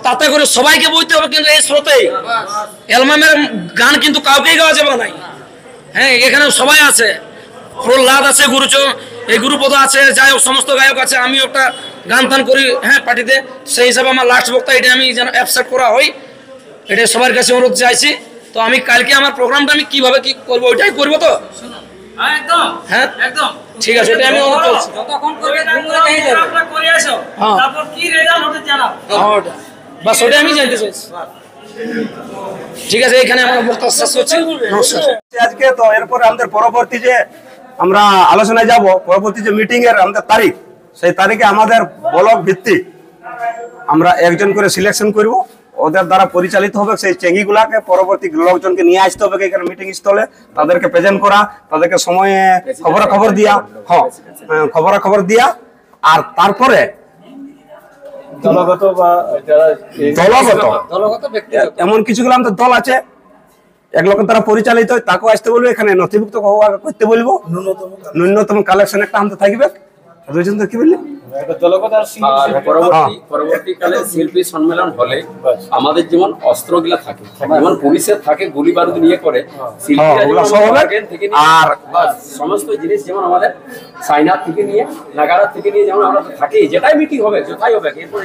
তাতে করে সবাইকে বলতে হবে, কিন্তু এই স্রোতে অ্যালবামের গান কিন্তু কাউকেই গাওয়া যাবে না। হ্যাঁ, এখানে সবাই আছে, প্রহ্লাদ আছে, এই গুরুপদ আছে, যাই হোক সমস্ত গায়ক আছে। আমিও একটা গান টান করি হ্যাঁ পার্টিতে, সেই হিসাবে আমার লাস্ট বক্তা এটা আমি যেন অ্যাপসেট করা হয়, এটা সবার কাছে অনুরোধ চাইছি। তো আমি কালকে আমার প্রোগ্রামটা আমি কিভাবে কি করবো ওইটাই করবো। তো হ্যাঁ একদম ঠিক আছে, ওটা আমি অনুরোধ করছি। বাস ওটা আমি জানতে চাইছি। ঠিক আছে, এখানে আমার বক্তব্য শেষ হচ্ছে। নমস্কার। আজকে তো এরপরে আমাদের পরবর্তী যে আমরা আলোচনায় যাব, পরবর্তী যে মিটিং এর আমাদের তারিখ, সেই তারিখে আমাদের ব্লক ভিত্তিক আমরা একজন করে সিলেকশন করব, ওদের দ্বারা পরিচালিত হবে। সেই চেঙ্গিগুলাকে পরবর্তী লোকজনকে নিয়ে আসতে হবে এখানে মিটিং স্থলে, তাদেরকে প্রেজেন্ট করা, তাদেরকে সময়ে খবর দিয়া, খবর দিয়া। আর তারপরে দলগত এমন কিছুগুলো আমাদের দল আছে, এক লোকের দ্বারা পরিচালিত, তাকেও আসতে বলবো, এখানে নথিভুক্ত করতে বলবো, ন্যূনতম কালেকশন একটা আমাদের থাকবে। কি বললি পরবর্তীকালে শিল্পী সম্মেলন হলে আমাদের যেমন অস্ত্রগুলা থাকে, যেমন পুলিশের থাকে গুলি বারুদ নিয়ে করে, আর সমস্ত জিনিস যেমন আমাদের সাইনার থেকে নিয়ে নাগারা থেকে নিয়ে যেমন আমরা থাকি, যেটাই মিটিং হবে যেটাই হবে এরপরে